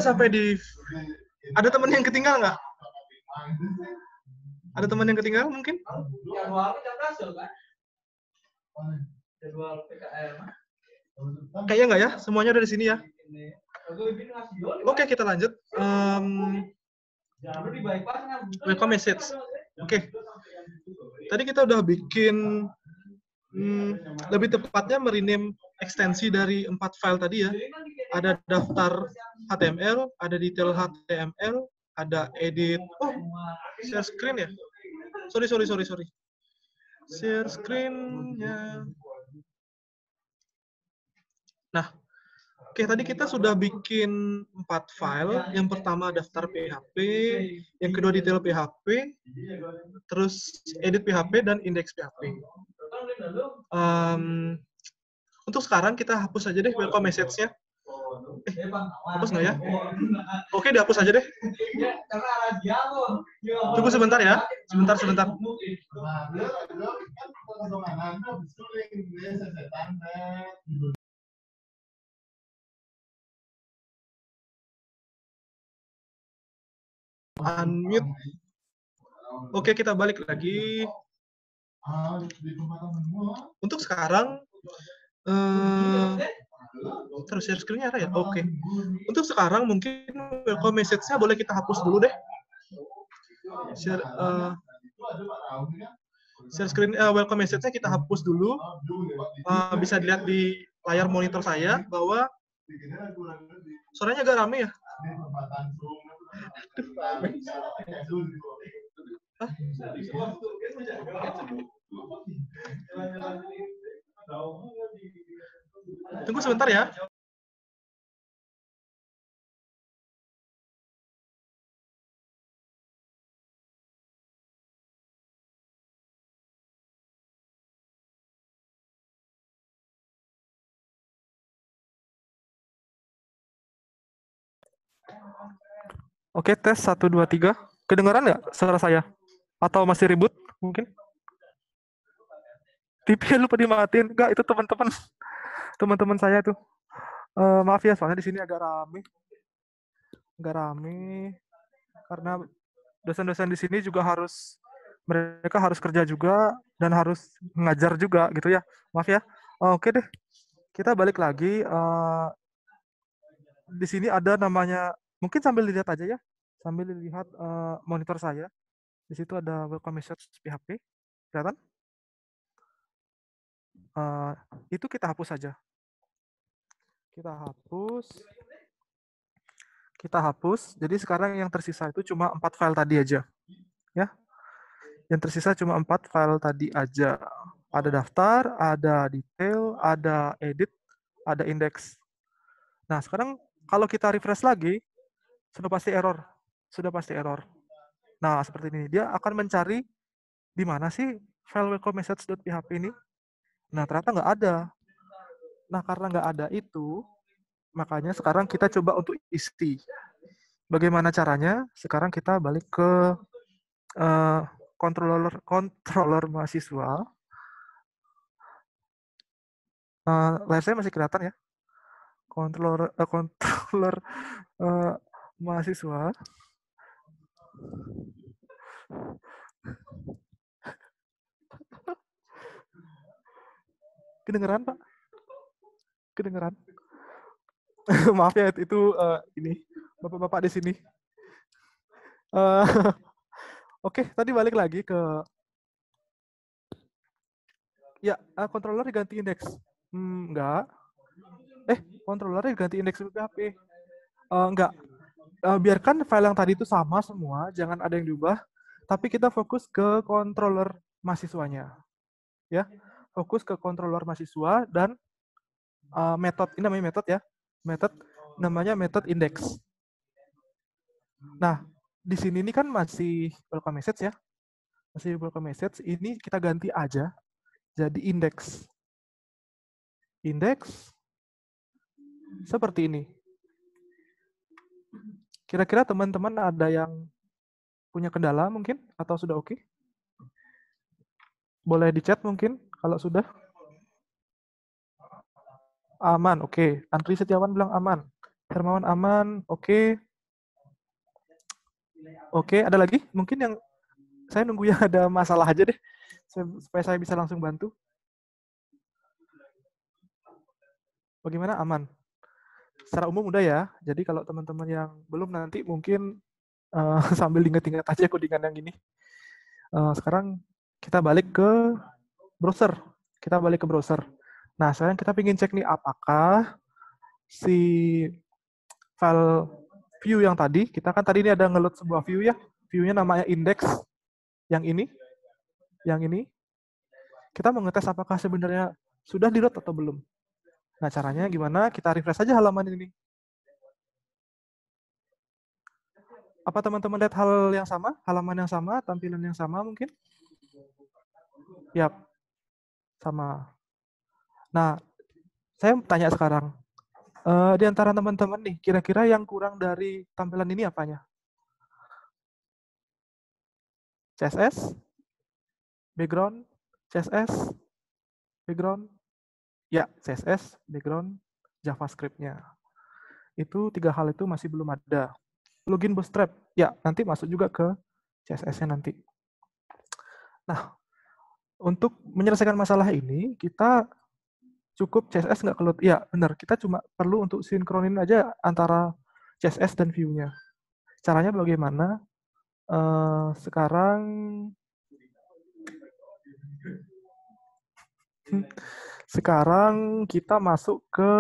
Sampai di ada teman yang ketinggal nggak? Ada teman yang ketinggal mungkin? Kayaknya nggak ya, semuanya ada di sini ya. Oke, kita lanjut. Welcome message. Oke. Tadi kita udah bikin, lebih tepatnya merename ekstensi dari 4 file tadi ya. Ada daftar HTML, ada detail HTML, ada edit. Oh, share screen ya? Sorry. Share screen-nya. Nah, oke, tadi kita sudah bikin 4 file. Yang pertama daftar PHP, yang kedua detail PHP, terus edit PHP, dan indeks PHP. Untuk sekarang kita hapus aja deh welcome message-nya. Hapus nggak ya? Oke, dihapus aja deh. Tunggu sebentar ya. Sebentar. Unmute. Oke, kita balik lagi. Untuk sekarang, terus share screen-nya ada ya? Oke. Untuk sekarang mungkin welcome message-nya boleh kita hapus dulu deh. Share screen, welcome message-nya kita hapus dulu. Bisa dilihat di layar monitor saya bahwa suaranya agak rame ya. Tunggu sebentar ya. Oke, tes 1, 2, 3. Kedengaran nggak suara saya? Atau masih ribut mungkin? TV lupa dimatiin. Enggak, itu teman-teman saya tuh. Maaf ya, soalnya di sini agak rame. Karena dosen-dosen di sini juga mereka harus kerja juga dan harus mengajar juga gitu ya. Maaf ya. Oke deh. Kita balik lagi. Di sini ada namanya, mungkin sambil dilihat aja ya. Sambil dilihat monitor saya. Di situ ada welcome message PHP. Kelihatan? Itu kita hapus saja. Kita hapus. Jadi sekarang yang tersisa itu cuma 4 file tadi aja. Ya. Yang tersisa cuma 4 file tadi aja. Ada daftar, ada detail, ada edit, ada indeks. Nah, sekarang kalau kita refresh lagi, sudah pasti error. Nah, seperti ini. Dia akan mencari di mana sih file welcome message.php ini. Nah, ternyata nggak ada. Nah, karena nggak ada itu, makanya sekarang kita coba untuk isi. Bagaimana caranya? Sekarang kita balik ke controller mahasiswa. Layar saya masih kelihatan ya? Controller mahasiswa. Kedengeran, Pak? Kedengeran? Maaf ya, itu ini bapak-bapak di sini. Oke, tadi balik lagi ke ya, controller diganti indeks. Enggak. Controller diganti indeks PHP. Enggak. Biarkan file yang tadi itu sama semua, jangan ada yang diubah. Tapi kita fokus ke controller mahasiswanya. Ya, fokus ke controller mahasiswa dan metode, ini namanya metode ya. Namanya metode index. Nah, di sini ini kan masih welcome message ya. Masih welcome message, ini kita ganti aja jadi index. Index seperti ini. Kira-kira teman-teman ada yang punya kendala mungkin atau sudah oke? Boleh di chat mungkin kalau sudah. Aman, oke. Andri Setiawan bilang aman. Hermawan aman, oke. Oke, ada lagi? Mungkin yang saya nunggu yang ada masalah aja deh, supaya saya bisa langsung bantu. Bagaimana? Aman? secara umum udah ya. Jadi kalau teman-teman yang belum nanti mungkin sambil ingat-ingat aja codingan yang ini. Sekarang kita balik ke browser. Kita balik ke browser. Nah, sekarang kita ingin cek nih apakah si file view yang tadi, kita kan tadi ini ada ngeload sebuah view ya. View-nya namanya index. Yang ini. Yang ini. Kita mau ngetes apakah sebenarnya sudah di-load atau belum. Nah, caranya gimana? Kita refresh saja halaman ini. Apa teman-teman lihat hal yang sama? Halaman yang sama? Tampilan yang sama mungkin? Yap. Sama. Nah, saya tanya sekarang. Di antara teman-teman nih, kira-kira yang kurang dari tampilan ini apanya? CSS? Background? CSS? Background? Ya, CSS, background, JavaScript-nya. Itu 3 hal itu masih belum ada. Plugin Bootstrap, ya nanti masuk juga ke CSS-nya nanti. Nah, untuk menyelesaikan masalah ini, kita cukup CSS nggak keluar. Ya, benar. Kita cuma perlu untuk sinkronin aja antara CSS dan view-nya. Caranya bagaimana? Sekarang kita masuk ke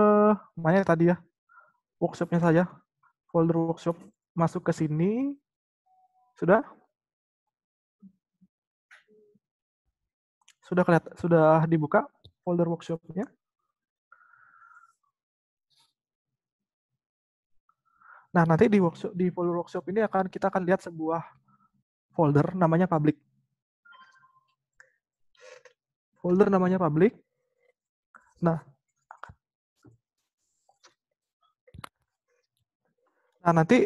mana tadi ya? Workshop-nya saja. Folder workshop. Masuk ke sini. Sudah? Sudah kelihatan, sudah dibuka folder workshop-nya? Nah, nanti di folder workshop ini kita akan lihat sebuah folder namanya public. Folder namanya public. Nah, nanti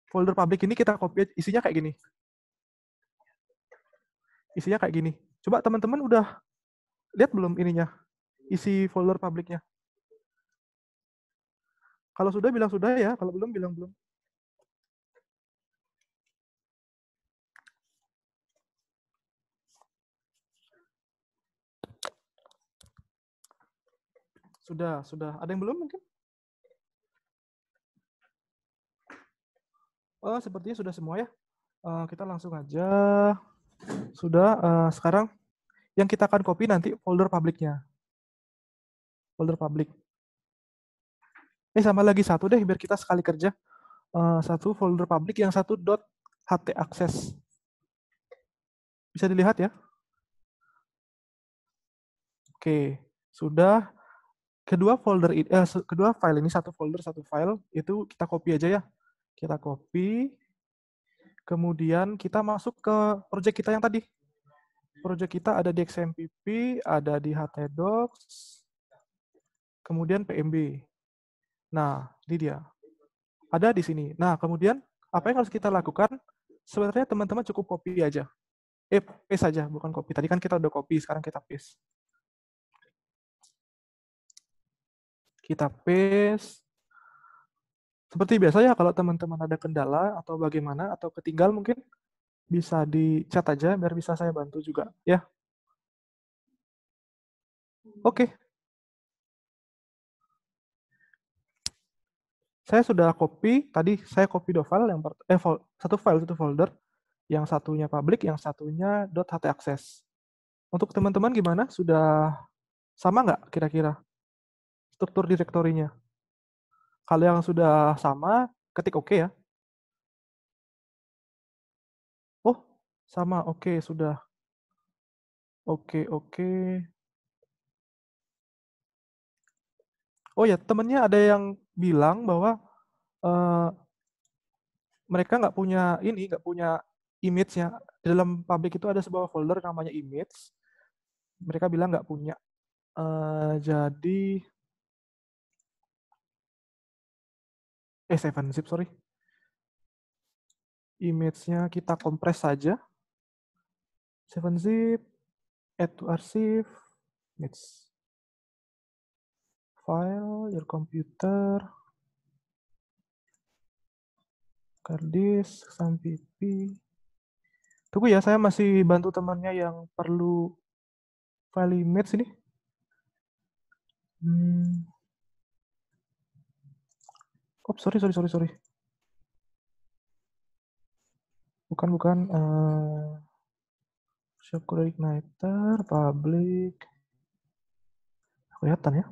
folder public ini kita copy, isinya kayak gini. Isinya kayak gini. Coba teman-teman udah lihat belum ininya? Isi folder public-nya. Kalau sudah bilang sudah ya, kalau belum bilang belum. Sudah. Ada yang belum mungkin? Oh, sepertinya sudah semua ya. Kita langsung aja. Sudah, sekarang yang kita akan copy nanti folder public-nya. Folder public. Sama lagi satu deh, biar kita sekali kerja. Satu folder public, yang satu .htaccess. Bisa dilihat ya. Oke, sudah. Kedua file ini, satu folder, satu file, itu kita copy aja ya. Kita copy. Kemudian kita masuk ke project kita yang tadi. Project kita ada di XMPP, ada di htdocs, kemudian PMB. Nah, ini dia. Ada di sini. Nah, kemudian apa yang harus kita lakukan? Sebenarnya teman-teman cukup copy aja. Paste saja, bukan copy. Tadi kan kita udah copy, sekarang kita paste. Kita paste. Seperti biasa ya, kalau teman-teman ada kendala atau bagaimana, atau ketinggal mungkin, bisa di chat aja, biar bisa saya bantu juga. Ya. Oke. Saya sudah copy, tadi saya copy dua file, satu file, satu folder, yang satunya public, yang satunya .htaccess. Untuk teman-teman gimana? Sudah sama nggak kira-kira struktur direktorinya? Kalau yang sudah sama, ketik OK ya. Oh, sama. Oke, sudah. Oke. Oh ya, temennya ada yang bilang bahwa mereka nggak punya image-nya. Di dalam public itu ada sebuah folder namanya image. Mereka bilang nggak punya. Jadi 7-zip, sorry. Image-nya kita kompres saja. 7-zip, add to archive, image. File, your computer, hard disk, XMPP. Tunggu ya, saya masih bantu temannya yang perlu file image ini. Oh, sorry. Bukan. Shop Code Igniter, public. Kelihatan ya.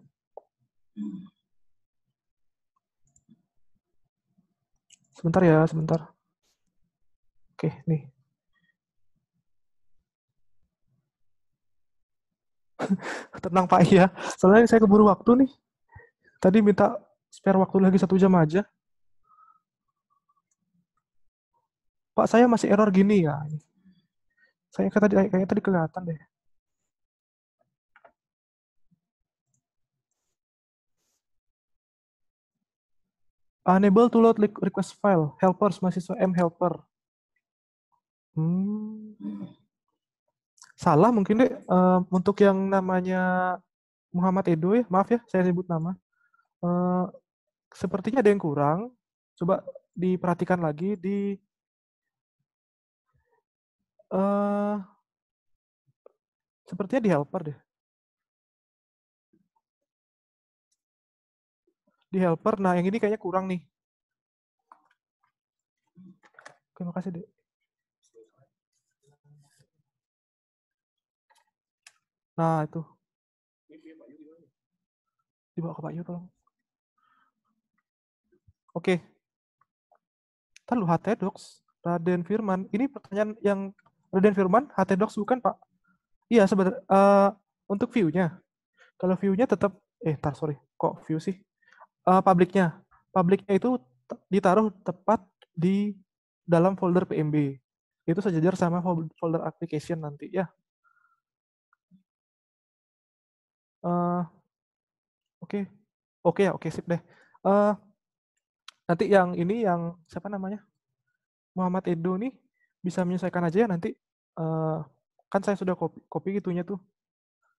Sebentar. Oke, nih. Tenang Pak ya. Soalnya saya keburu waktu nih. Tadi minta spare waktu lagi 1 jam aja. Pak, saya masih error gini ya. Saya kayaknya tadi kelihatan deh. Unable to load request file. Helpers, mahasiswa M helper. Salah mungkin deh. Untuk yang namanya Muhammad Edo ya, maaf ya saya sebut nama. Sepertinya ada yang kurang. Coba diperhatikan lagi di sepertinya di helper deh. Di helper, nah yang ini kayaknya kurang nih. Oke, makasih deh. Nah itu. Dibawa ke Pak Yu tolong. Oke. Ntar lu HTDocs, Raden Firman. Ini pertanyaan yang Raden Firman, HTDocs bukan Pak? Iya sebenarnya untuk view-nya. Kalau view-nya tetap, sorry, kok view sih? Public-nya. Public-nya itu ditaruh tepat di dalam folder PMB. Itu sejajar sama folder application nanti ya. Oke, sip deh. Nanti yang ini yang siapa namanya? Muhammad Edo nih bisa menyesuaikan aja ya nanti. Kan saya sudah copy gitunya tuh.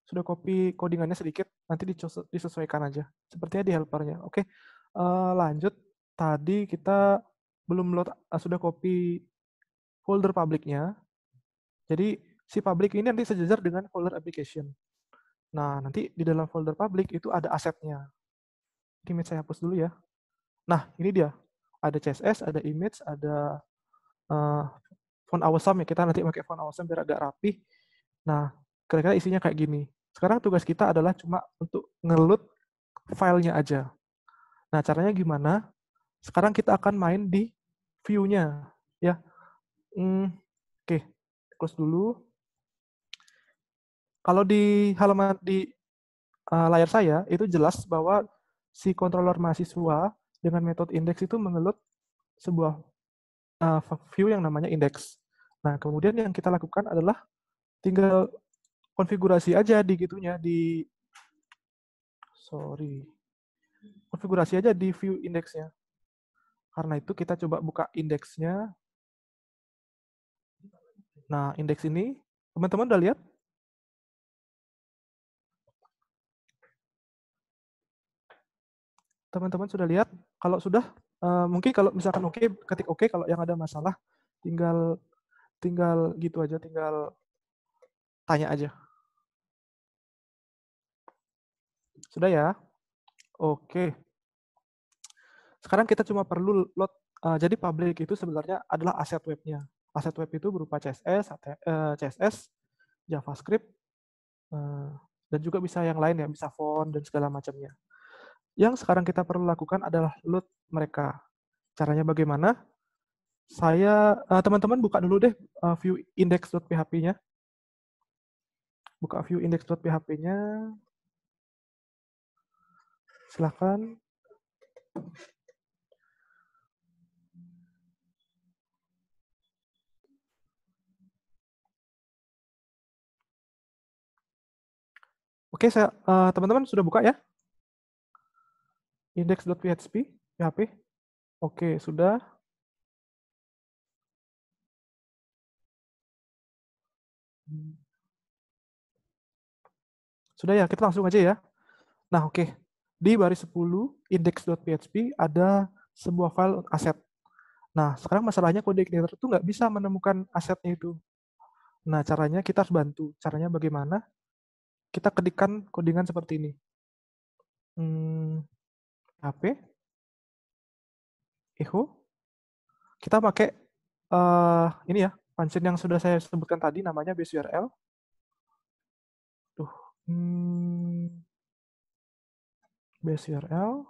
Sudah copy codingannya sedikit, nanti disesuaikan aja. Sepertinya di helpernya. Oke, lanjut. Tadi kita belum load, sudah copy folder public-nya. Jadi si public ini nanti sejajar dengan folder application. Nah, nanti di dalam folder public itu ada asetnya. Image saya hapus dulu ya. Nah, ini dia. Ada CSS, ada image, ada font awesome ya. Kita nanti pakai font awesome biar agak rapi. Nah, kira-kira isinya kayak gini. Sekarang tugas kita adalah cuma untuk ngeload filenya aja. Nah, caranya gimana? Sekarang kita akan main di view-nya. Ya. Oke, close dulu. Kalau di halaman di layar saya, itu jelas bahwa si controller mahasiswa dengan metode index itu mengeload sebuah view yang namanya index. Nah, kemudian yang kita lakukan adalah tinggal konfigurasi aja di gitunya, konfigurasi aja di view index-nya. Karena itu kita coba buka indeksnya. Nah, indeks ini, teman-teman udah lihat? Teman-teman sudah lihat? Kalau sudah, mungkin kalau misalkan oke, ketik oke. Kalau yang ada masalah, tinggal gitu aja, tinggal tanya aja. Sudah ya? Oke. Sekarang kita cuma perlu load. Jadi public itu sebenarnya adalah aset webnya. Aset web itu berupa CSS, JavaScript, dan juga bisa yang lain ya, bisa font dan segala macamnya. Yang sekarang kita perlu lakukan adalah load mereka. Caranya bagaimana? Teman-teman buka dulu deh view index.php-nya. Buka view index.php-nya. Silahkan. Oke, teman-teman sudah buka ya? Index.php, PHP. Oke, sudah. Sudah ya, kita langsung aja ya. Nah, oke. Di baris 10, index.php ada sebuah file aset. Nah, sekarang masalahnya kode igniter itu nggak bisa menemukan asetnya itu. Nah, caranya kita harus bantu. Caranya bagaimana? Kita ketikkan codingan seperti ini. HP. echo. Kita pakai ini ya, function yang sudah saya sebutkan tadi namanya base URL. Tuh, base URL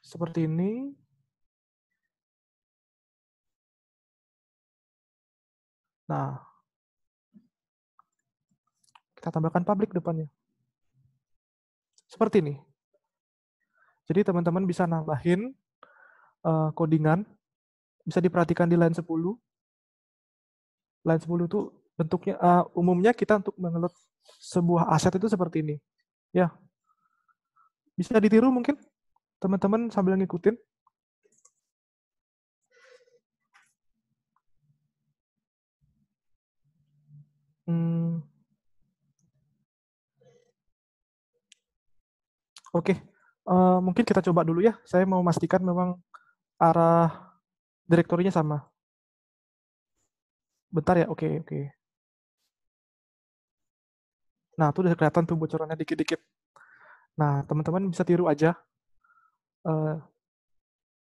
seperti ini. Nah, kita tambahkan public depannya. Seperti ini. Jadi teman-teman bisa nambahin codingan, bisa diperhatikan di line 10. Line 10 itu bentuknya, umumnya kita untuk mengeload sebuah aset itu seperti ini. Ya, bisa ditiru mungkin teman-teman sambil ngikutin. Oke, mungkin kita coba dulu ya. Saya mau memastikan memang arah direktorinya sama. Bentar ya, oke. Nah, tuh udah kelihatan tuh bocorannya dikit-dikit. Nah, teman-teman bisa tiru aja.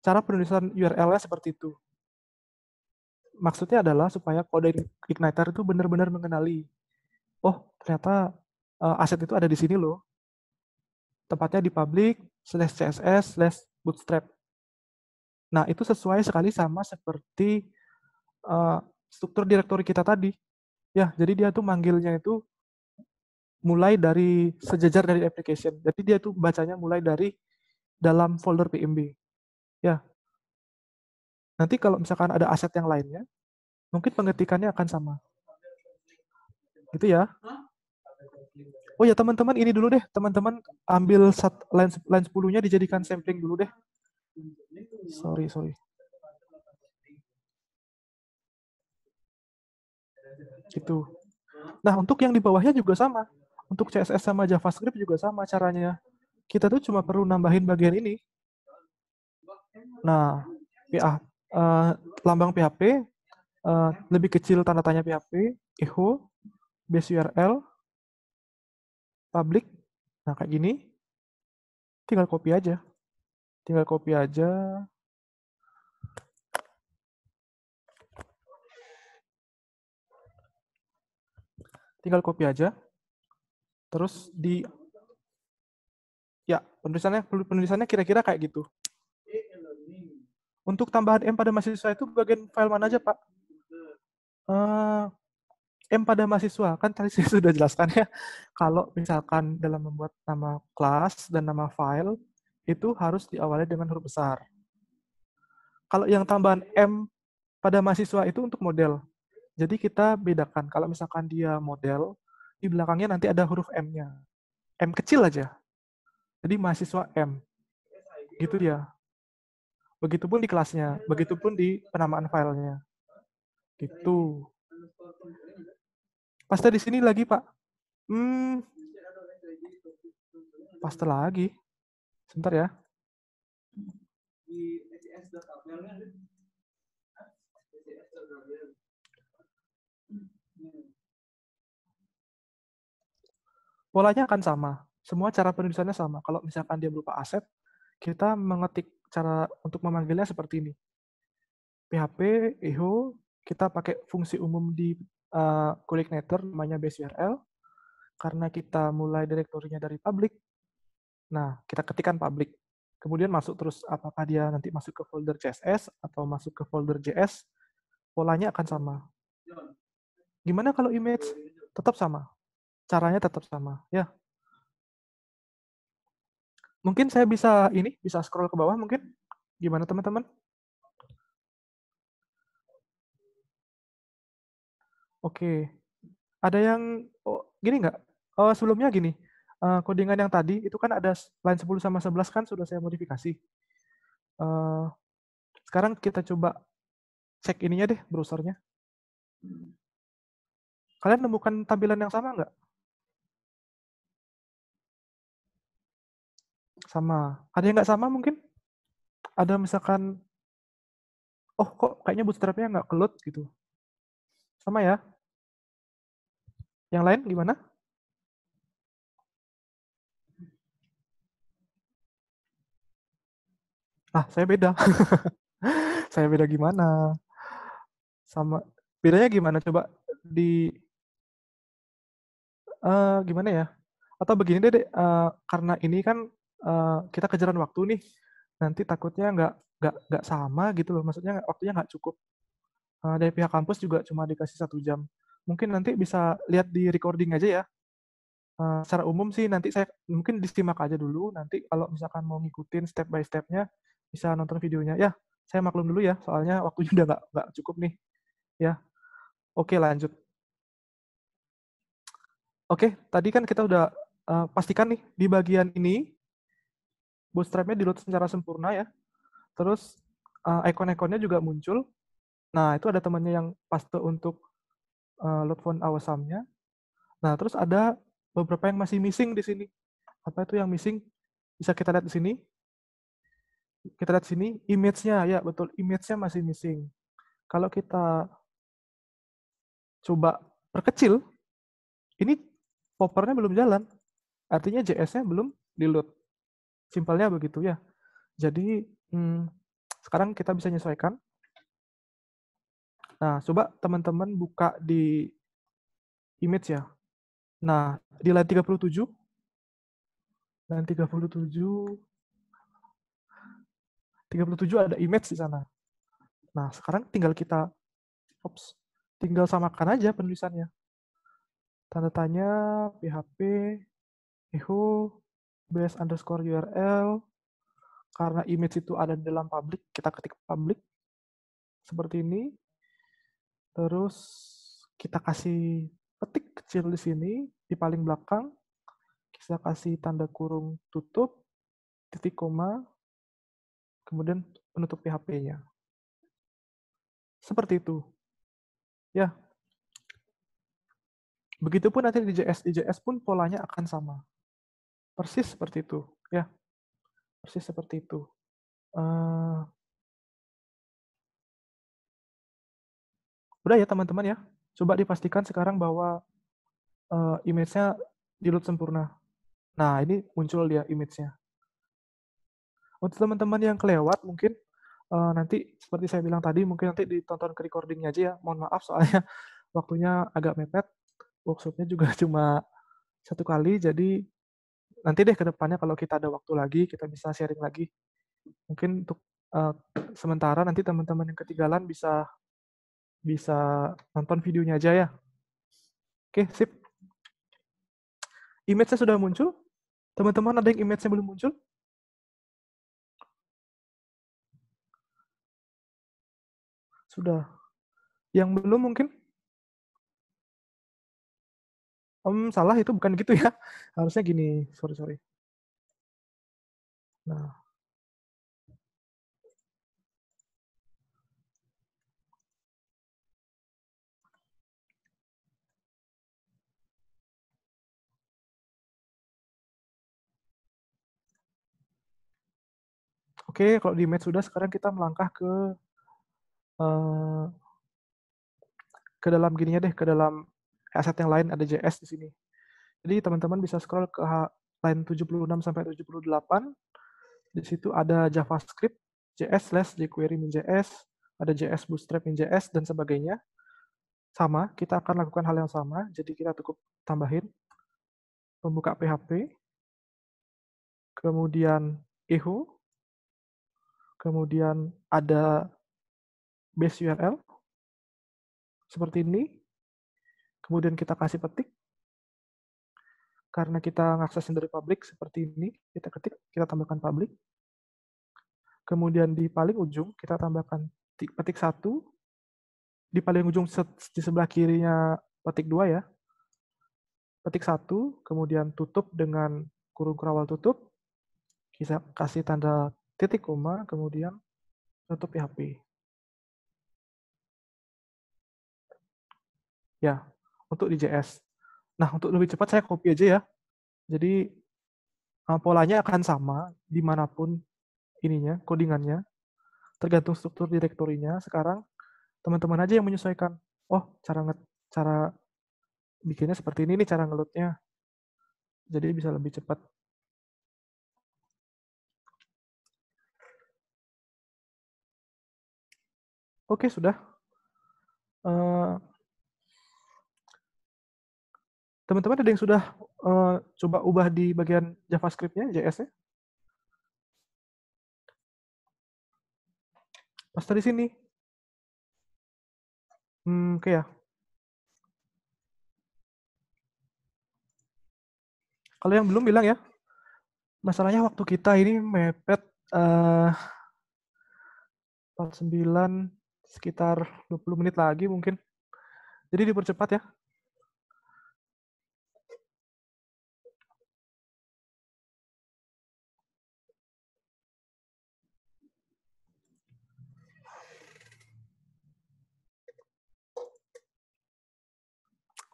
Cara penulisan URL-nya seperti itu. Maksudnya adalah supaya kode igniter itu benar-benar mengenali. Oh, ternyata aset itu ada di sini loh. Tepatnya di public /css/bootstrap. Nah, itu sesuai sekali sama seperti struktur direktori kita tadi. Ya, jadi dia tuh manggilnya itu mulai dari sejajar dari application. Jadi dia tuh bacanya mulai dari dalam folder PMB. Ya. Nanti kalau misalkan ada aset yang lainnya, mungkin pengetikannya akan sama. Gitu ya. Oh ya teman-teman, ini dulu deh. Teman-teman ambil line 10-nya dijadikan sampling dulu deh. Sorry. Gitu. Nah, untuk yang di bawahnya juga sama. Untuk CSS sama JavaScript juga sama caranya. Kita tuh cuma perlu nambahin bagian ini. Nah, lambang PHP, lebih kecil tanda tanya PHP, echo, base URL, public. Nah, kayak gini. Tinggal copy aja. Tinggal copy aja. Terus penulisannya kira-kira kayak gitu. Untuk tambahan M pada mahasiswa itu bagian file mana aja, Pak? M pada mahasiswa, kan tadi saya sudah jelaskan ya, kalau misalkan dalam membuat nama kelas dan nama file, itu harus diawali dengan huruf besar. Kalau yang tambahan M pada mahasiswa itu untuk model. Jadi kita bedakan, kalau misalkan dia model, di belakangnya nanti ada huruf M-nya. M kecil aja. Jadi mahasiswa M. Gitu dia. Begitupun di kelasnya, begitupun di penamaan filenya. Gitu. Paste di sini lagi, Pak. Paste lagi. Sebentar ya. Polanya akan sama. Semua cara penulisannya sama. Kalau misalkan dia berupa aset, kita mengetik cara untuk memanggilnya seperti ini. PHP, echo, kita pakai fungsi umum di coordinator namanya base URL. Karena kita mulai direktorinya dari public, nah kita ketikkan public. Kemudian masuk terus, apakah dia nanti masuk ke folder CSS atau masuk ke folder JS, polanya akan sama. Gimana kalau image? Tetap sama. Caranya tetap sama. Ya. Mungkin saya bisa scroll ke bawah mungkin. Gimana teman-teman? Oke. Ada yang gini nggak? Sebelumnya gini. Codingan yang tadi itu kan ada line 10 sama 11 kan sudah saya modifikasi. Sekarang kita coba cek ininya deh, browsernya. Kalian nemukan tampilan yang sama nggak? Sama. Ada yang nggak sama mungkin? Ada misalkan, oh kok kayaknya bootstrap-nya nggak keload gitu. Sama ya? Yang lain gimana? Saya beda. Saya beda gimana? Sama bedanya gimana coba di gimana ya? Atau begini deh, karena ini kan kita kejaran waktu nih. Nanti takutnya nggak sama gitu loh. Maksudnya waktunya nggak cukup. Dari pihak kampus juga cuma dikasih 1 jam. Mungkin nanti bisa lihat di recording aja ya. Secara umum sih nanti saya mungkin disimak aja dulu. Nanti kalau misalkan mau ngikutin step by step-nya bisa nonton videonya. Ya, saya maklum dulu ya, soalnya waktunya udah nggak cukup nih. Ya, oke lanjut. Oke, tadi kan kita udah pastikan nih di bagian ini bootstrap-nya di-load secara sempurna ya. Terus icon-iconnya juga muncul. Nah, itu ada temannya yang paste untuk load font awesome-nya. Nah, terus ada beberapa yang masih missing di sini. Apa itu yang missing? Bisa kita lihat di sini. Kita lihat sini image-nya, ya betul, image-nya masih missing. Kalau kita coba perkecil, ini poppernya belum jalan. Artinya JS-nya belum di-load. Simpelnya begitu ya. Jadi sekarang kita bisa menyesuaikan. Nah, coba teman-teman buka di image ya. Nah, di line 37, line 37 ada image di sana. Nah, sekarang tinggal kita tinggal samakan aja penulisannya. Tanda tanya, PHP, echo, base_URL. Karena image itu ada di dalam public, kita ketik public. Seperti ini. Terus kita kasih petik kecil di sini, di paling belakang. Kita kasih tanda kurung tutup, titik koma, kemudian penutup PHP-nya. Seperti itu. Ya. Begitupun nanti di JS. Di JS pun polanya akan sama. Persis seperti itu. Ya. Persis seperti itu. Udah ya teman-teman ya. Coba dipastikan sekarang bahwa image-nya di-load sempurna. Nah, ini muncul dia image-nya. Untuk teman-teman yang kelewat mungkin nanti seperti saya bilang tadi, mungkin nanti ditonton ke recording-nya aja ya. Mohon maaf soalnya waktunya agak mepet. Workshop-nya juga cuma 1 kali, jadi nanti deh ke depannya kalau kita ada waktu lagi, kita bisa sharing lagi. Mungkin untuk sementara nanti teman-teman yang ketinggalan bisa nonton videonya aja ya. Oke, sip. Image-nya sudah muncul? Teman-teman ada yang image-nya belum muncul? Sudah. Yang belum mungkin? Salah, itu bukan gitu ya. Harusnya gini. Sorry. Nah. Oke, kalau di image sudah, sekarang kita melangkah ke dalam gininya deh, ke dalam asset yang lain, ada JS di sini. Jadi teman-teman bisa scroll ke line 76 sampai 78. Di situ ada JavaScript, JS/jQuery.js, ada JS Bootstrap.js, dan sebagainya. Sama, kita akan lakukan hal yang sama. Jadi kita cukup tambahin pembuka PHP, kemudian echo, kemudian ada base URL, seperti ini. Kemudian kita kasih petik. Karena kita ngakses dari public seperti ini, kita ketik, kita tambahkan public. Kemudian di paling ujung kita tambahkan petik 1. Di paling ujung di sebelah kirinya petik 2 ya. Petik 1, kemudian tutup dengan kurung kerawal tutup. Kita kasih tanda titik koma, kemudian tutup PHP. Ya, untuk di JS. Nah, untuk lebih cepat saya copy aja ya. Jadi polanya akan sama dimanapun ininya, codingannya. Tergantung struktur direktorinya. Sekarang teman-teman aja yang menyesuaikan. Oh, cara bikinnya seperti ini nih cara ngeloadnya. Jadi bisa lebih cepat. Oke, sudah. Teman-teman ada yang sudah coba ubah di bagian JavaScript-nya, JS-nya? Pas di sini. Oke ya. Kalau yang belum bilang ya, masalahnya waktu kita ini mepet 49 sekitar 20 menit lagi mungkin. Jadi dipercepat ya.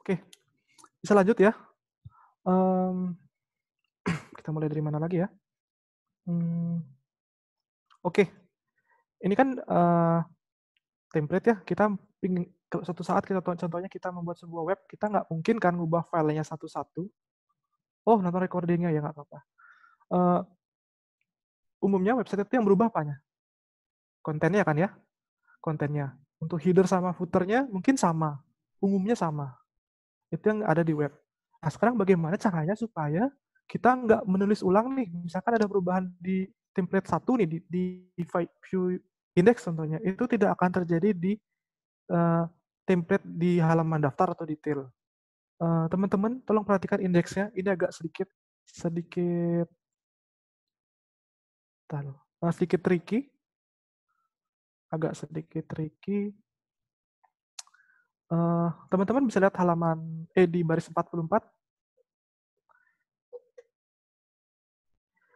Oke, bisa lanjut ya. Kita mulai dari mana lagi ya? Oke, ini kan template ya. Kita pingin suatu saat kita contohnya kita membuat sebuah web, kita nggak mungkin kan ngubah filenya satu-satu. Oh, nonton recordingnya ya nggak apa-apa. Umumnya website itu yang berubah apanya? Kontennya kan ya? Kontennya. Untuk header sama footernya mungkin sama. Umumnya sama. Itu yang ada di web. Nah, sekarang bagaimana caranya supaya kita nggak menulis ulang nih. Misalkan ada perubahan di template 1 nih, di view index contohnya. Itu tidak akan terjadi di template di halaman daftar atau detail. Teman-teman, tolong perhatikan indeksnya. Ini agak sedikit tricky. Agak sedikit tricky. Teman-teman bisa lihat halaman di baris 44.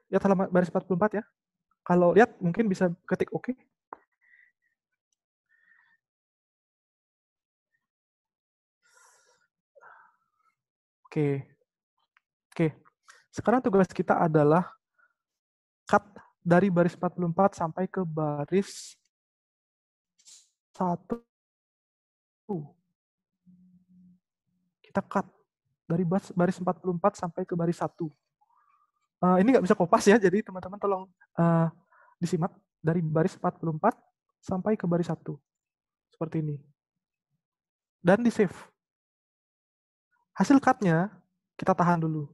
Lihat halaman baris 44 ya. Kalau lihat mungkin bisa ketik oke. Oke. Sekarang tugas kita adalah cut dari baris 44 sampai ke baris 1. Kita cut dari baris 44 sampai ke baris 1. Ini nggak bisa kopas ya, jadi teman-teman tolong disimak dari baris 44 sampai ke baris 1. Seperti ini. Dan di save. Hasil cut-nya kita tahan dulu.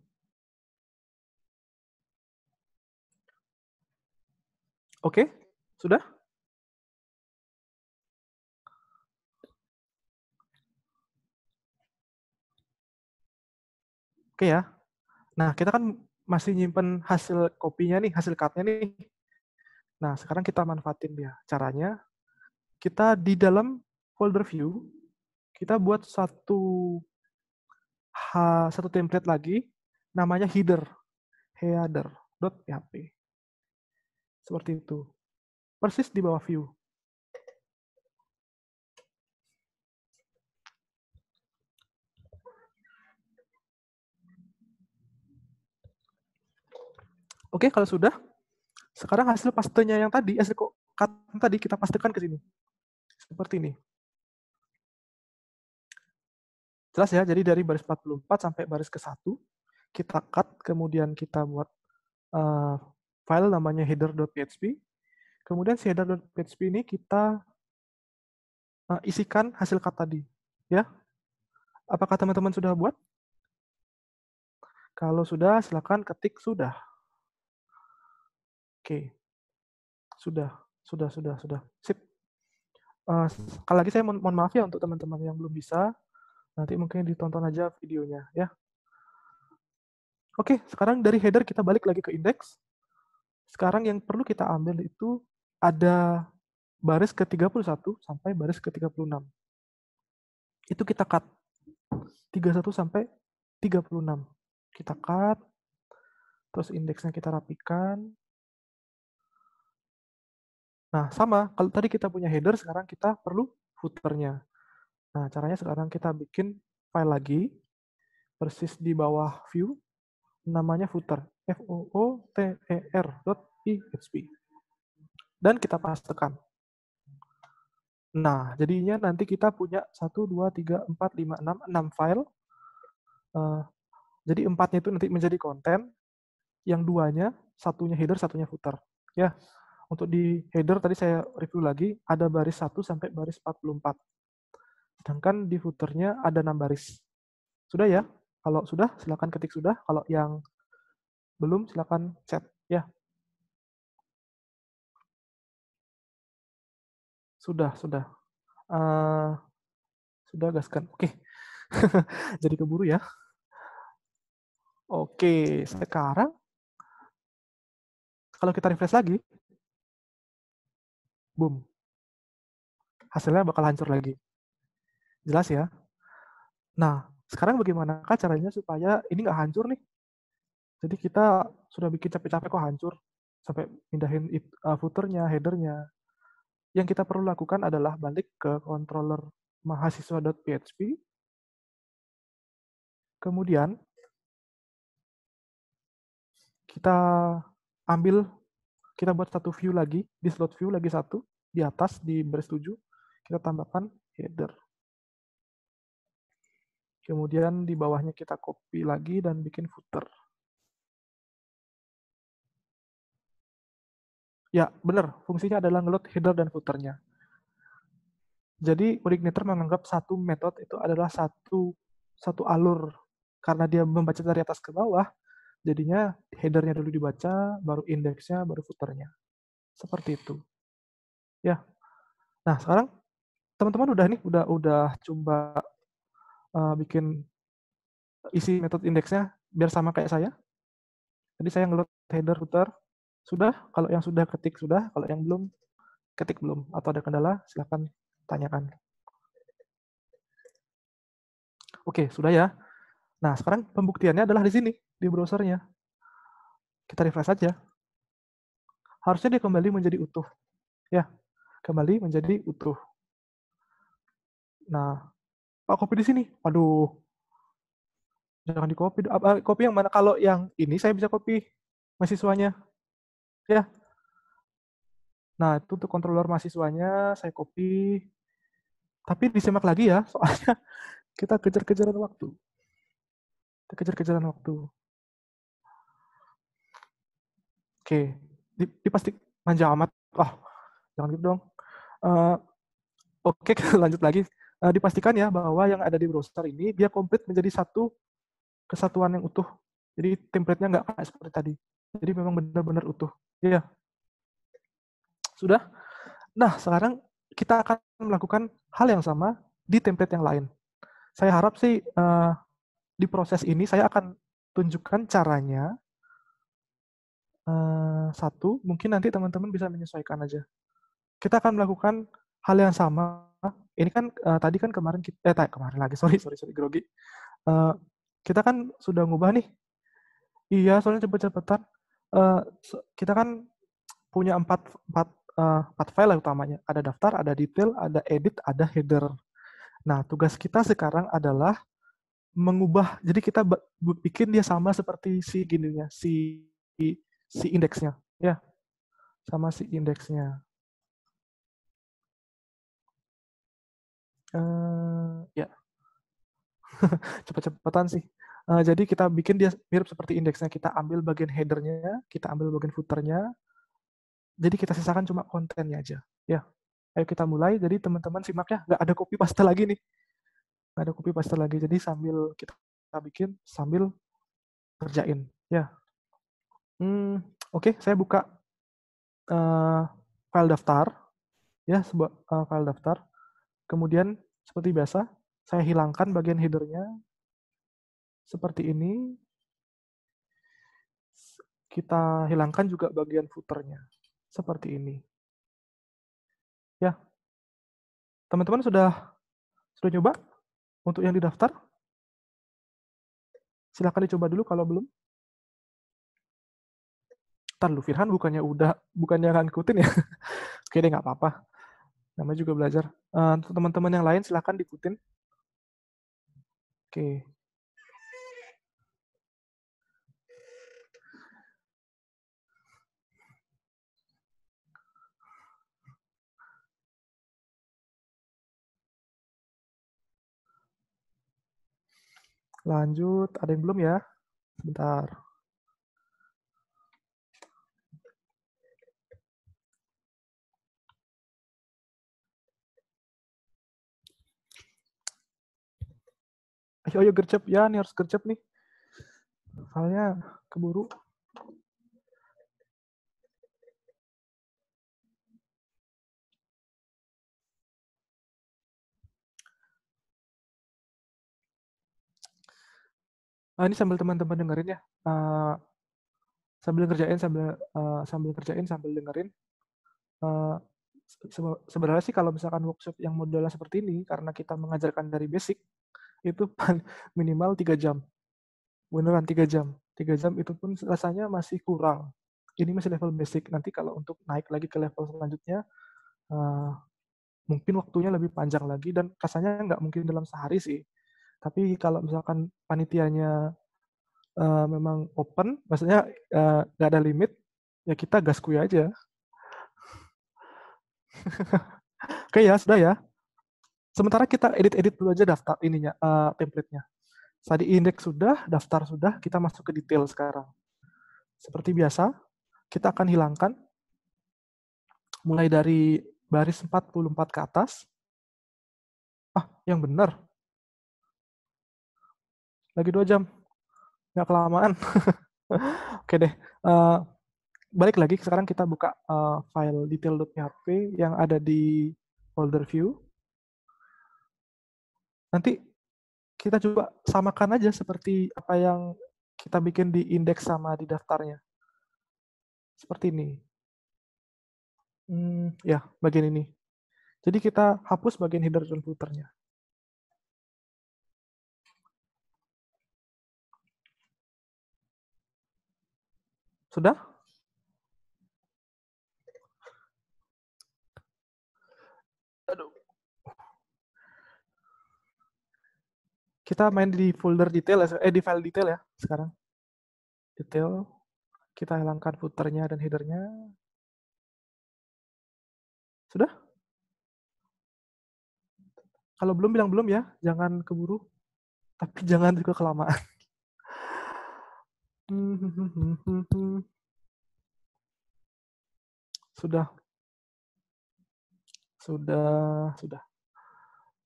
Oke, sudah? Oke ya. Nah, kita kan masih nyimpen hasil kopinya nih, hasil cut-nya nih. Nah, sekarang kita manfaatin dia. Caranya, kita di dalam folder view, kita buat satu template lagi, namanya header.php. Seperti itu. Persis di bawah view. Oke, kalau sudah, sekarang hasil pastenya yang tadi, hasil cut tadi kita pastekan ke sini. Seperti ini. Jelas ya, jadi dari baris 44 sampai baris ke-1, kita cut, kemudian kita buat file namanya header.php. Kemudian si header.php ini kita isikan hasil cut tadi. Ya. Apakah teman-teman sudah buat? Kalau sudah, silakan ketik sudah. Oke. Sudah. Sip. Sekali lagi saya mohon maaf ya untuk teman-teman yang belum bisa. Nanti mungkin ditonton aja videonya ya. Oke, sekarang dari header kita balik lagi ke indeks. Sekarang yang perlu kita ambil itu ada baris ke-31 sampai baris ke-36. Itu kita cut. 31 sampai 36. Kita cut. Terus indeksnya kita rapikan. Nah, sama. Kalau tadi kita punya header, sekarang kita perlu footernya. Nah, caranya sekarang kita bikin file lagi. Persis di bawah view. Namanya footer. footer.php. Dan kita pastekan. Nah, jadinya nanti kita punya 1, 2, 3, 4, 5, 6 file. Jadi 4-nya itu nanti menjadi konten. Yang 2-nya, satunya header, satunya footer. Ya. Untuk di header tadi saya review lagi, ada baris 1 sampai baris 44. Sedangkan di footernya ada 6 baris. Sudah ya? Kalau sudah, silakan ketik sudah. Kalau yang belum, silakan chat ya. Sudah. Sudah gaskan. Oke. Jadi keburu ya. Oke, sekarang kalau kita refresh lagi, boom. Hasilnya bakal hancur lagi. Jelas ya? Nah, sekarang bagaimana caranya supaya ini nggak hancur nih? Jadi kita sudah bikin capek-capek kok hancur. Sampai pindahin footernya, headernya. Yang kita perlu lakukan adalah balik ke controller mahasiswa.php. Kemudian kita buat satu view lagi, di slot view lagi satu, di atas, di baris 7, kita tambahkan header. Kemudian di bawahnya kita copy lagi dan bikin footer. Ya, benar. Fungsinya adalah ngeload header dan footernya. Jadi, Coordinator menganggap satu metode itu adalah satu alur. Karena dia membaca dari atas ke bawah, jadinya headernya dulu dibaca, baru indeksnya, baru footernya. Seperti itu. Ya. Nah, sekarang teman-teman udah coba bikin isi metode indeksnya biar sama kayak saya. Jadi saya ngeload header, footer. Sudah, kalau yang sudah ketik sudah, kalau yang belum ketik belum, atau ada kendala silakan tanyakan. Oke, sudah ya. Nah, sekarang pembuktiannya adalah di sini, di browsernya. Kita refresh saja. Harusnya dia kembali menjadi utuh. Ya, kembali menjadi utuh. Nah, Pak copy di sini. Aduh, jangan di copy. Copy yang mana? Kalau yang ini saya bisa copy mahasiswanya. Ya. Nah, itu untuk controller mahasiswanya saya copy. Tapi disimak lagi ya, soalnya kita kejar-kejaran waktu. Oke, dipastikan manja amat. Jangan gitu dong. Oke, kita lanjut lagi. Dipastikan ya bahwa yang ada di browser ini dia komplit menjadi satu kesatuan yang utuh. Jadi template-nya nggak kayak seperti tadi. Jadi memang benar-benar utuh. Iya. Sudah? Nah, sekarang kita akan melakukan hal yang sama di template yang lain. Saya harap sih di proses ini saya akan tunjukkan caranya. Satu, mungkin nanti teman-teman bisa menyesuaikan aja. Kita akan melakukan hal yang sama. Ini kan tadi kan kemarin kemarin lagi, sorry grogi. Kita kan sudah ngubah nih. Iya, soalnya cepet-cepetan. Kita kan punya empat file lah utamanya. Ada daftar, ada detail, ada edit, ada header. Nah, tugas kita sekarang adalah mengubah. Jadi kita bikin dia sama seperti si gininya, si indeksnya. Ya, sama si indeksnya. Ya, cepet-cepetan sih. Jadi kita bikin dia mirip seperti indeksnya. Kita ambil bagian headernya, kita ambil bagian footernya. Jadi kita sisakan cuma kontennya aja. Ya, ayo kita mulai. Jadi teman-teman simak ya, nggak ada copy paste lagi nih. Nggak ada copy paste lagi. Jadi sambil kita bikin, sambil kerjain. Ya. Oke, saya buka file daftar. Ya, sebuah file daftar. Kemudian seperti biasa, saya hilangkan bagian headernya. Seperti ini. Kita hilangkan juga bagian footernya. Seperti ini. Ya. Teman-teman sudah nyoba untuk yang didaftar? Silahkan dicoba dulu kalau belum. Ntar lu Firhan bukannya akan ikutin ya. Oke deh, nggak apa-apa. Namanya juga belajar. Untuk teman-teman yang lain silahkan diikutin. Oke. Lanjut, ada yang belum ya? Bentar. ayo gercep ya, nih harus gercep nih. Soalnya keburu. Ini sambil teman-teman dengerin ya. Sambil ngerjain sambil dengerin. Sebenarnya sih kalau misalkan workshop yang modelnya seperti ini, karena kita mengajarkan dari basic, itu minimal 3 jam. Beneran 3 jam. 3 jam itu pun rasanya masih kurang. Ini masih level basic. Nanti kalau untuk naik lagi ke level selanjutnya, mungkin waktunya lebih panjang lagi dan rasanya nggak mungkin dalam sehari sih. Tapi kalau misalkan panitianya memang open, maksudnya nggak ada limit, ya kita gaskui aja. Oke ya, sudah ya. Sementara kita edit-edit dulu aja daftar ininya, template-nya. Tadi indeks sudah, daftar sudah, kita masuk ke detail sekarang. Seperti biasa, kita akan hilangkan mulai dari baris 44 ke atas. Yang benar. Lagi 2 jam. Nggak kelamaan. Oke deh. Balik lagi, sekarang kita buka file detail.php yang ada di folder view. Nanti kita coba samakan aja seperti apa yang kita bikin di indeks sama di daftarnya. Seperti ini. Ya, bagian ini. Jadi kita hapus bagian header dan footer-nya. Sudah? Aduh. Kita main di folder detail ya, di file detail ya sekarang. Detail. Kita hilangkan footer-nya dan header-nya. Sudah? Kalau belum bilang belum ya, jangan keburu. Tapi jangan juga kelamaan. Sudah.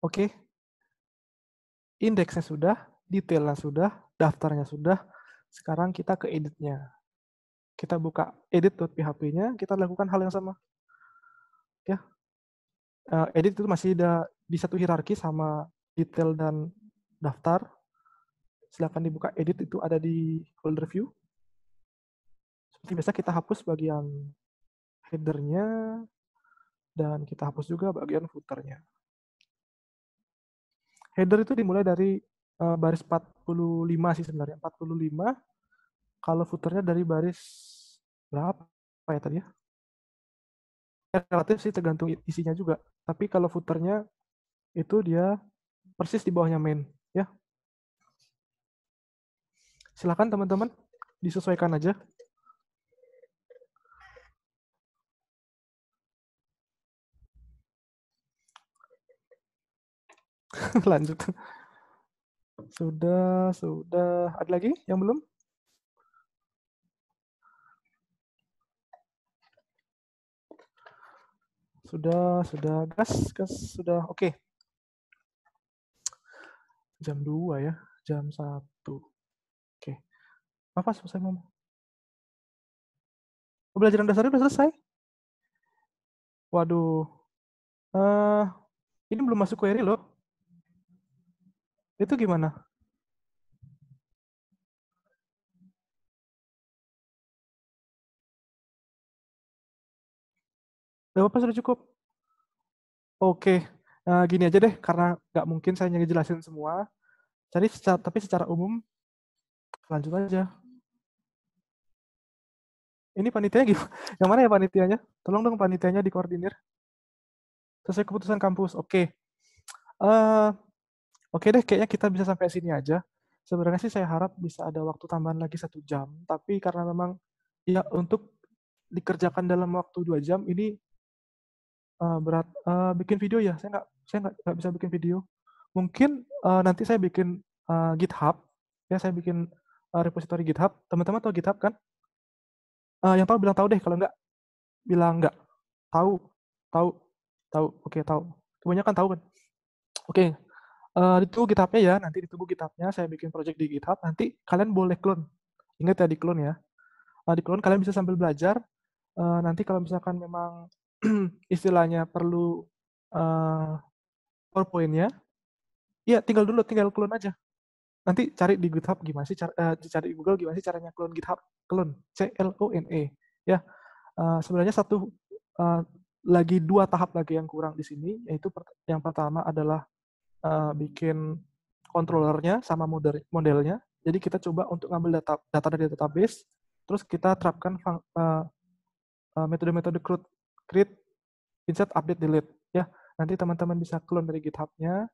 Oke. Indeksnya sudah, detailnya sudah, daftarnya sudah. Sekarang kita ke editnya. Kita buka edit.php-nya, kita lakukan hal yang sama. Ya. Edit itu masih ada di satu hierarki sama detail dan daftar. Silakan dibuka edit, itu ada di folder view. Seperti biasa kita hapus bagian header-nya dan kita hapus juga bagian footer-nya. Header itu dimulai dari baris 45 sih sebenarnya, 45. Kalau footer-nya dari baris berapa ya tadi ya? Relatif sih tergantung isinya juga. Tapi kalau footer-nya itu dia persis di bawahnya main, ya. Silakan teman-teman disesuaikan aja. Lanjut. Sudah. Ada lagi yang belum? Sudah, gas, sudah. Oke. Jam 2 ya, jam 1. Oke. Apa selesai ngomong? Pembelajaran dasarnya udah selesai? Waduh. Ini belum masuk query loh. Itu gimana? Udah apa sudah cukup? Oke. Gini aja deh, karena nggak mungkin saya ngejelasin semua. Tapi secara umum, lanjut aja. Ini panitianya gimana? Yang mana ya panitianya? Tolong dong panitianya dikoordinir. Sesuai keputusan kampus. Oke. Oke deh, kayaknya kita bisa sampai sini aja. Sebenarnya sih saya harap bisa ada waktu tambahan lagi 1 jam. Tapi karena memang ya untuk dikerjakan dalam waktu 2 jam ini berat. Bikin video ya, saya nggak bisa bikin video. Mungkin nanti saya bikin GitHub. Ya, saya bikin repository GitHub. Teman-teman tahu GitHub kan? Yang tahu bilang tahu deh, kalau nggak bilang nggak. Tahu. Oke, tahu. Kebanyakan tahu kan? Oke. Ditunggu GitHub-nya ya, nanti ditunggu GitHub-nya, saya bikin project di GitHub, nanti kalian boleh clone. Ingat ya di clone ya. Di clone kalian bisa sambil belajar. Nanti kalau misalkan memang istilahnya perlu PowerPoint-nya, ya tinggal clone aja. Nanti cari di GitHub gimana sih, cari di Google gimana sih caranya clone GitHub, clone, C-L-O-N-E. Ya, sebenarnya lagi 2 tahap lagi yang kurang di sini, yaitu yang pertama adalah bikin controllernya sama modelnya. Jadi kita coba untuk ngambil data dari database, terus kita terapkan metode-metode create, insert, update, delete. Ya, nanti teman-teman bisa clone dari GitHub-nya.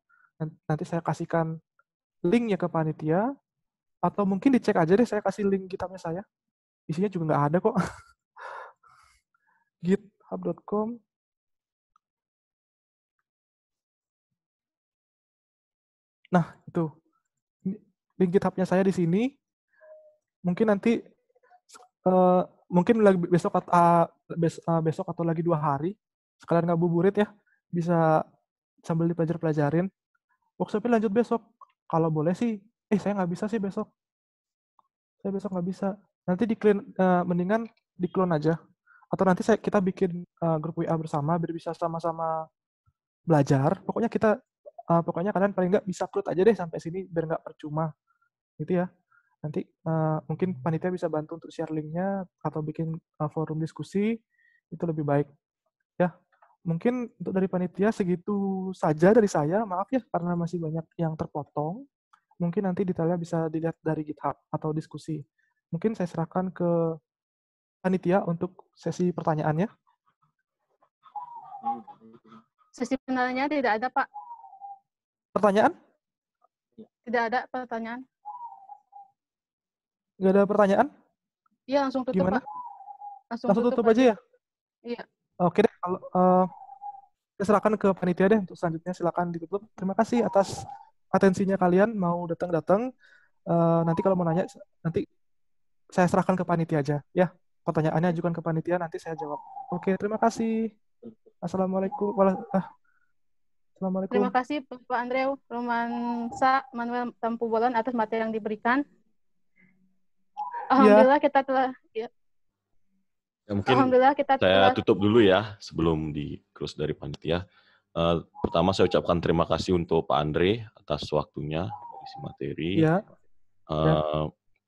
Nanti saya kasihkan link-nya ke panitia, atau mungkin dicek aja deh, saya kasih link GitHub-nya saya. Isinya juga nggak ada kok. github.com. Nah, itu. Link GitHub-nya saya di sini. Mungkin nanti mungkin besok atau lagi 2 hari sekalian ngabuburit ya, bisa sambil dipelajarin. Workshopnya lanjut besok. Kalau boleh sih, saya nggak bisa sih besok. Saya besok nggak bisa. Nanti mendingan di clone aja. Atau nanti kita bikin grup WA bersama biar bisa sama-sama belajar. Pokoknya kalian paling nggak bisa upload aja deh sampai sini biar nggak percuma. Gitu ya. Nanti mungkin panitia bisa bantu untuk share link-nya atau bikin forum diskusi, itu lebih baik. Ya, mungkin untuk dari panitia segitu saja dari saya. Maaf ya karena masih banyak yang terpotong. Mungkin nanti detailnya bisa dilihat dari GitHub atau diskusi. Mungkin saya serahkan ke panitia untuk sesi pertanyaannya. Sesi penanya tidak ada, Pak. Pertanyaan? Tidak ada pertanyaan. Nggak ada pertanyaan? Iya, langsung tutup, Gimana? Pak. Langsung tutup aja ya? Iya. Oke deh, kalau saya serahkan ke panitia deh untuk selanjutnya, silakan ditutup. Terima kasih atas atensinya kalian mau datang. Nanti kalau mau nanya, nanti saya serahkan ke panitia aja. Ya, pertanyaannya ajukan ke panitia, nanti saya jawab. Oke, terima kasih. Assalamualaikum. Assalamualaikum. Terima kasih Pak Andreu, Romansa, Manuel Tampu-Bolon atas materi yang diberikan. Alhamdulillah kita telah mungkin saya tutup dulu ya sebelum di close dari panitia. Pertama saya ucapkan terima kasih untuk Pak Andre atas waktunya isi materi. Ya.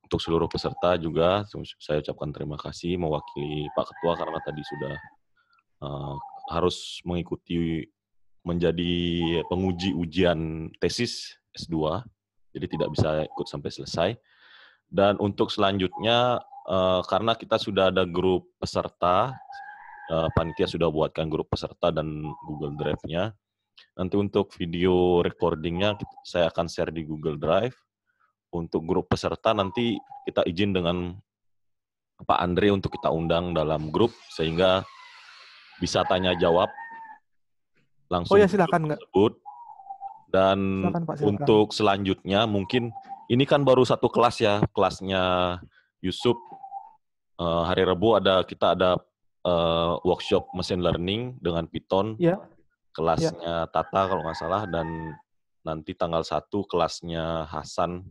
Untuk seluruh peserta juga saya ucapkan terima kasih mewakili Pak Ketua karena tadi sudah harus mengikuti menjadi penguji ujian tesis S2, jadi tidak bisa ikut sampai selesai. Dan untuk selanjutnya, karena kita sudah ada grup peserta, panitia sudah buatkan grup peserta dan Google Drive-nya. Nanti untuk video recording-nya saya akan share di Google Drive. Untuk grup peserta nanti kita izin dengan Pak Andre untuk kita undang dalam grup sehingga bisa tanya jawab langsung. Oh ya, silakan tersebut. Dan silakan, Pak, silakan. Untuk selanjutnya mungkin ini kan baru satu kelas ya, kelasnya Yusuf. Hari Rabu kita ada workshop machine learning dengan Python. Ya. Kelasnya Tata kalau nggak salah, dan nanti tanggal 1 kelasnya Hasan.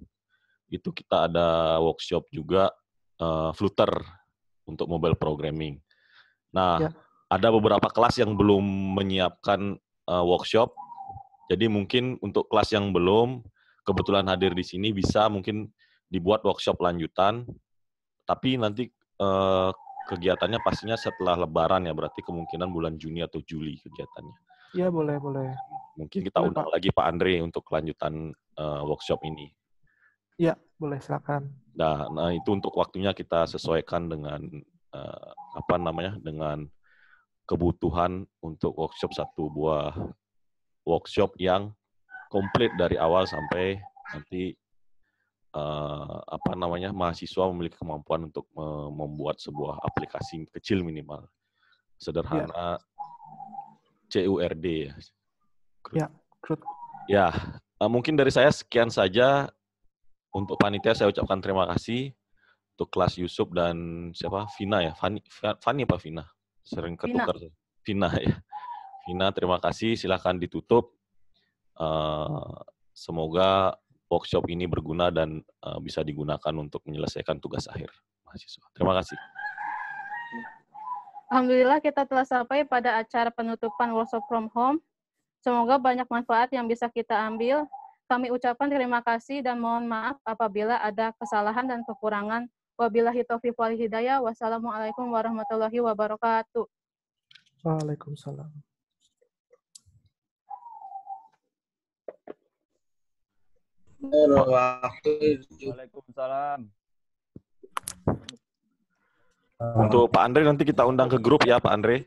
Itu kita ada workshop juga Flutter untuk mobile programming. Nah, ada beberapa kelas yang belum menyiapkan workshop. Jadi mungkin untuk kelas yang belum kebetulan hadir di sini bisa mungkin dibuat workshop lanjutan. Tapi nanti kegiatannya pastinya setelah Lebaran ya, berarti kemungkinan bulan Juni atau Juli kegiatannya. Iya, boleh. Mungkin kita undang lagi Pak Andre untuk kelanjutan workshop ini. Iya, boleh, silakan. Nah, itu untuk waktunya kita sesuaikan dengan dengan kebutuhan untuk workshop satu buah workshop yang komplit dari awal sampai nanti mahasiswa memiliki kemampuan untuk membuat sebuah aplikasi kecil minimal sederhana CURD ya. Ya, ya, mungkin dari saya sekian saja. Untuk panitia saya ucapkan terima kasih untuk kelas Yusuf dan siapa? Vina ya? Fani apa Vina? Sering ketukar. Vina ya. Vina, terima kasih. Silakan ditutup. semoga workshop ini berguna dan bisa digunakan untuk menyelesaikan tugas akhir mahasiswa. Terima kasih. Alhamdulillah kita telah sampai pada acara penutupan workshop from home. Semoga banyak manfaat yang bisa kita ambil. Kami ucapkan terima kasih dan mohon maaf apabila ada kesalahan dan kekurangan. Wabillahi taufiq wal hidayah. Wassalamualaikum warahmatullahi wabarakatuh. Waalaikumsalam. Waalaikumsalam. Untuk Pak Andre nanti kita undang ke grup ya Pak Andre.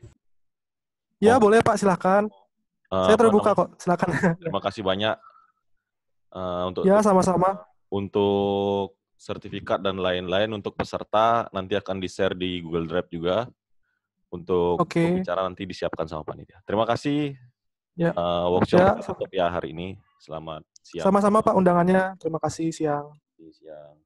Ya, boleh Pak, silakan. Saya terbuka kok, silakan. Terima kasih banyak untuk Ya, sama-sama. Untuk sertifikat dan lain-lain untuk peserta nanti akan di-share di Google Drive juga. Untuk pembicara nanti disiapkan sama panitia. Terima kasih. Ya. Workshop tutup ya hari ini. Selamat siang. Sama-sama Pak undangannya. Terima kasih, siang. Siang.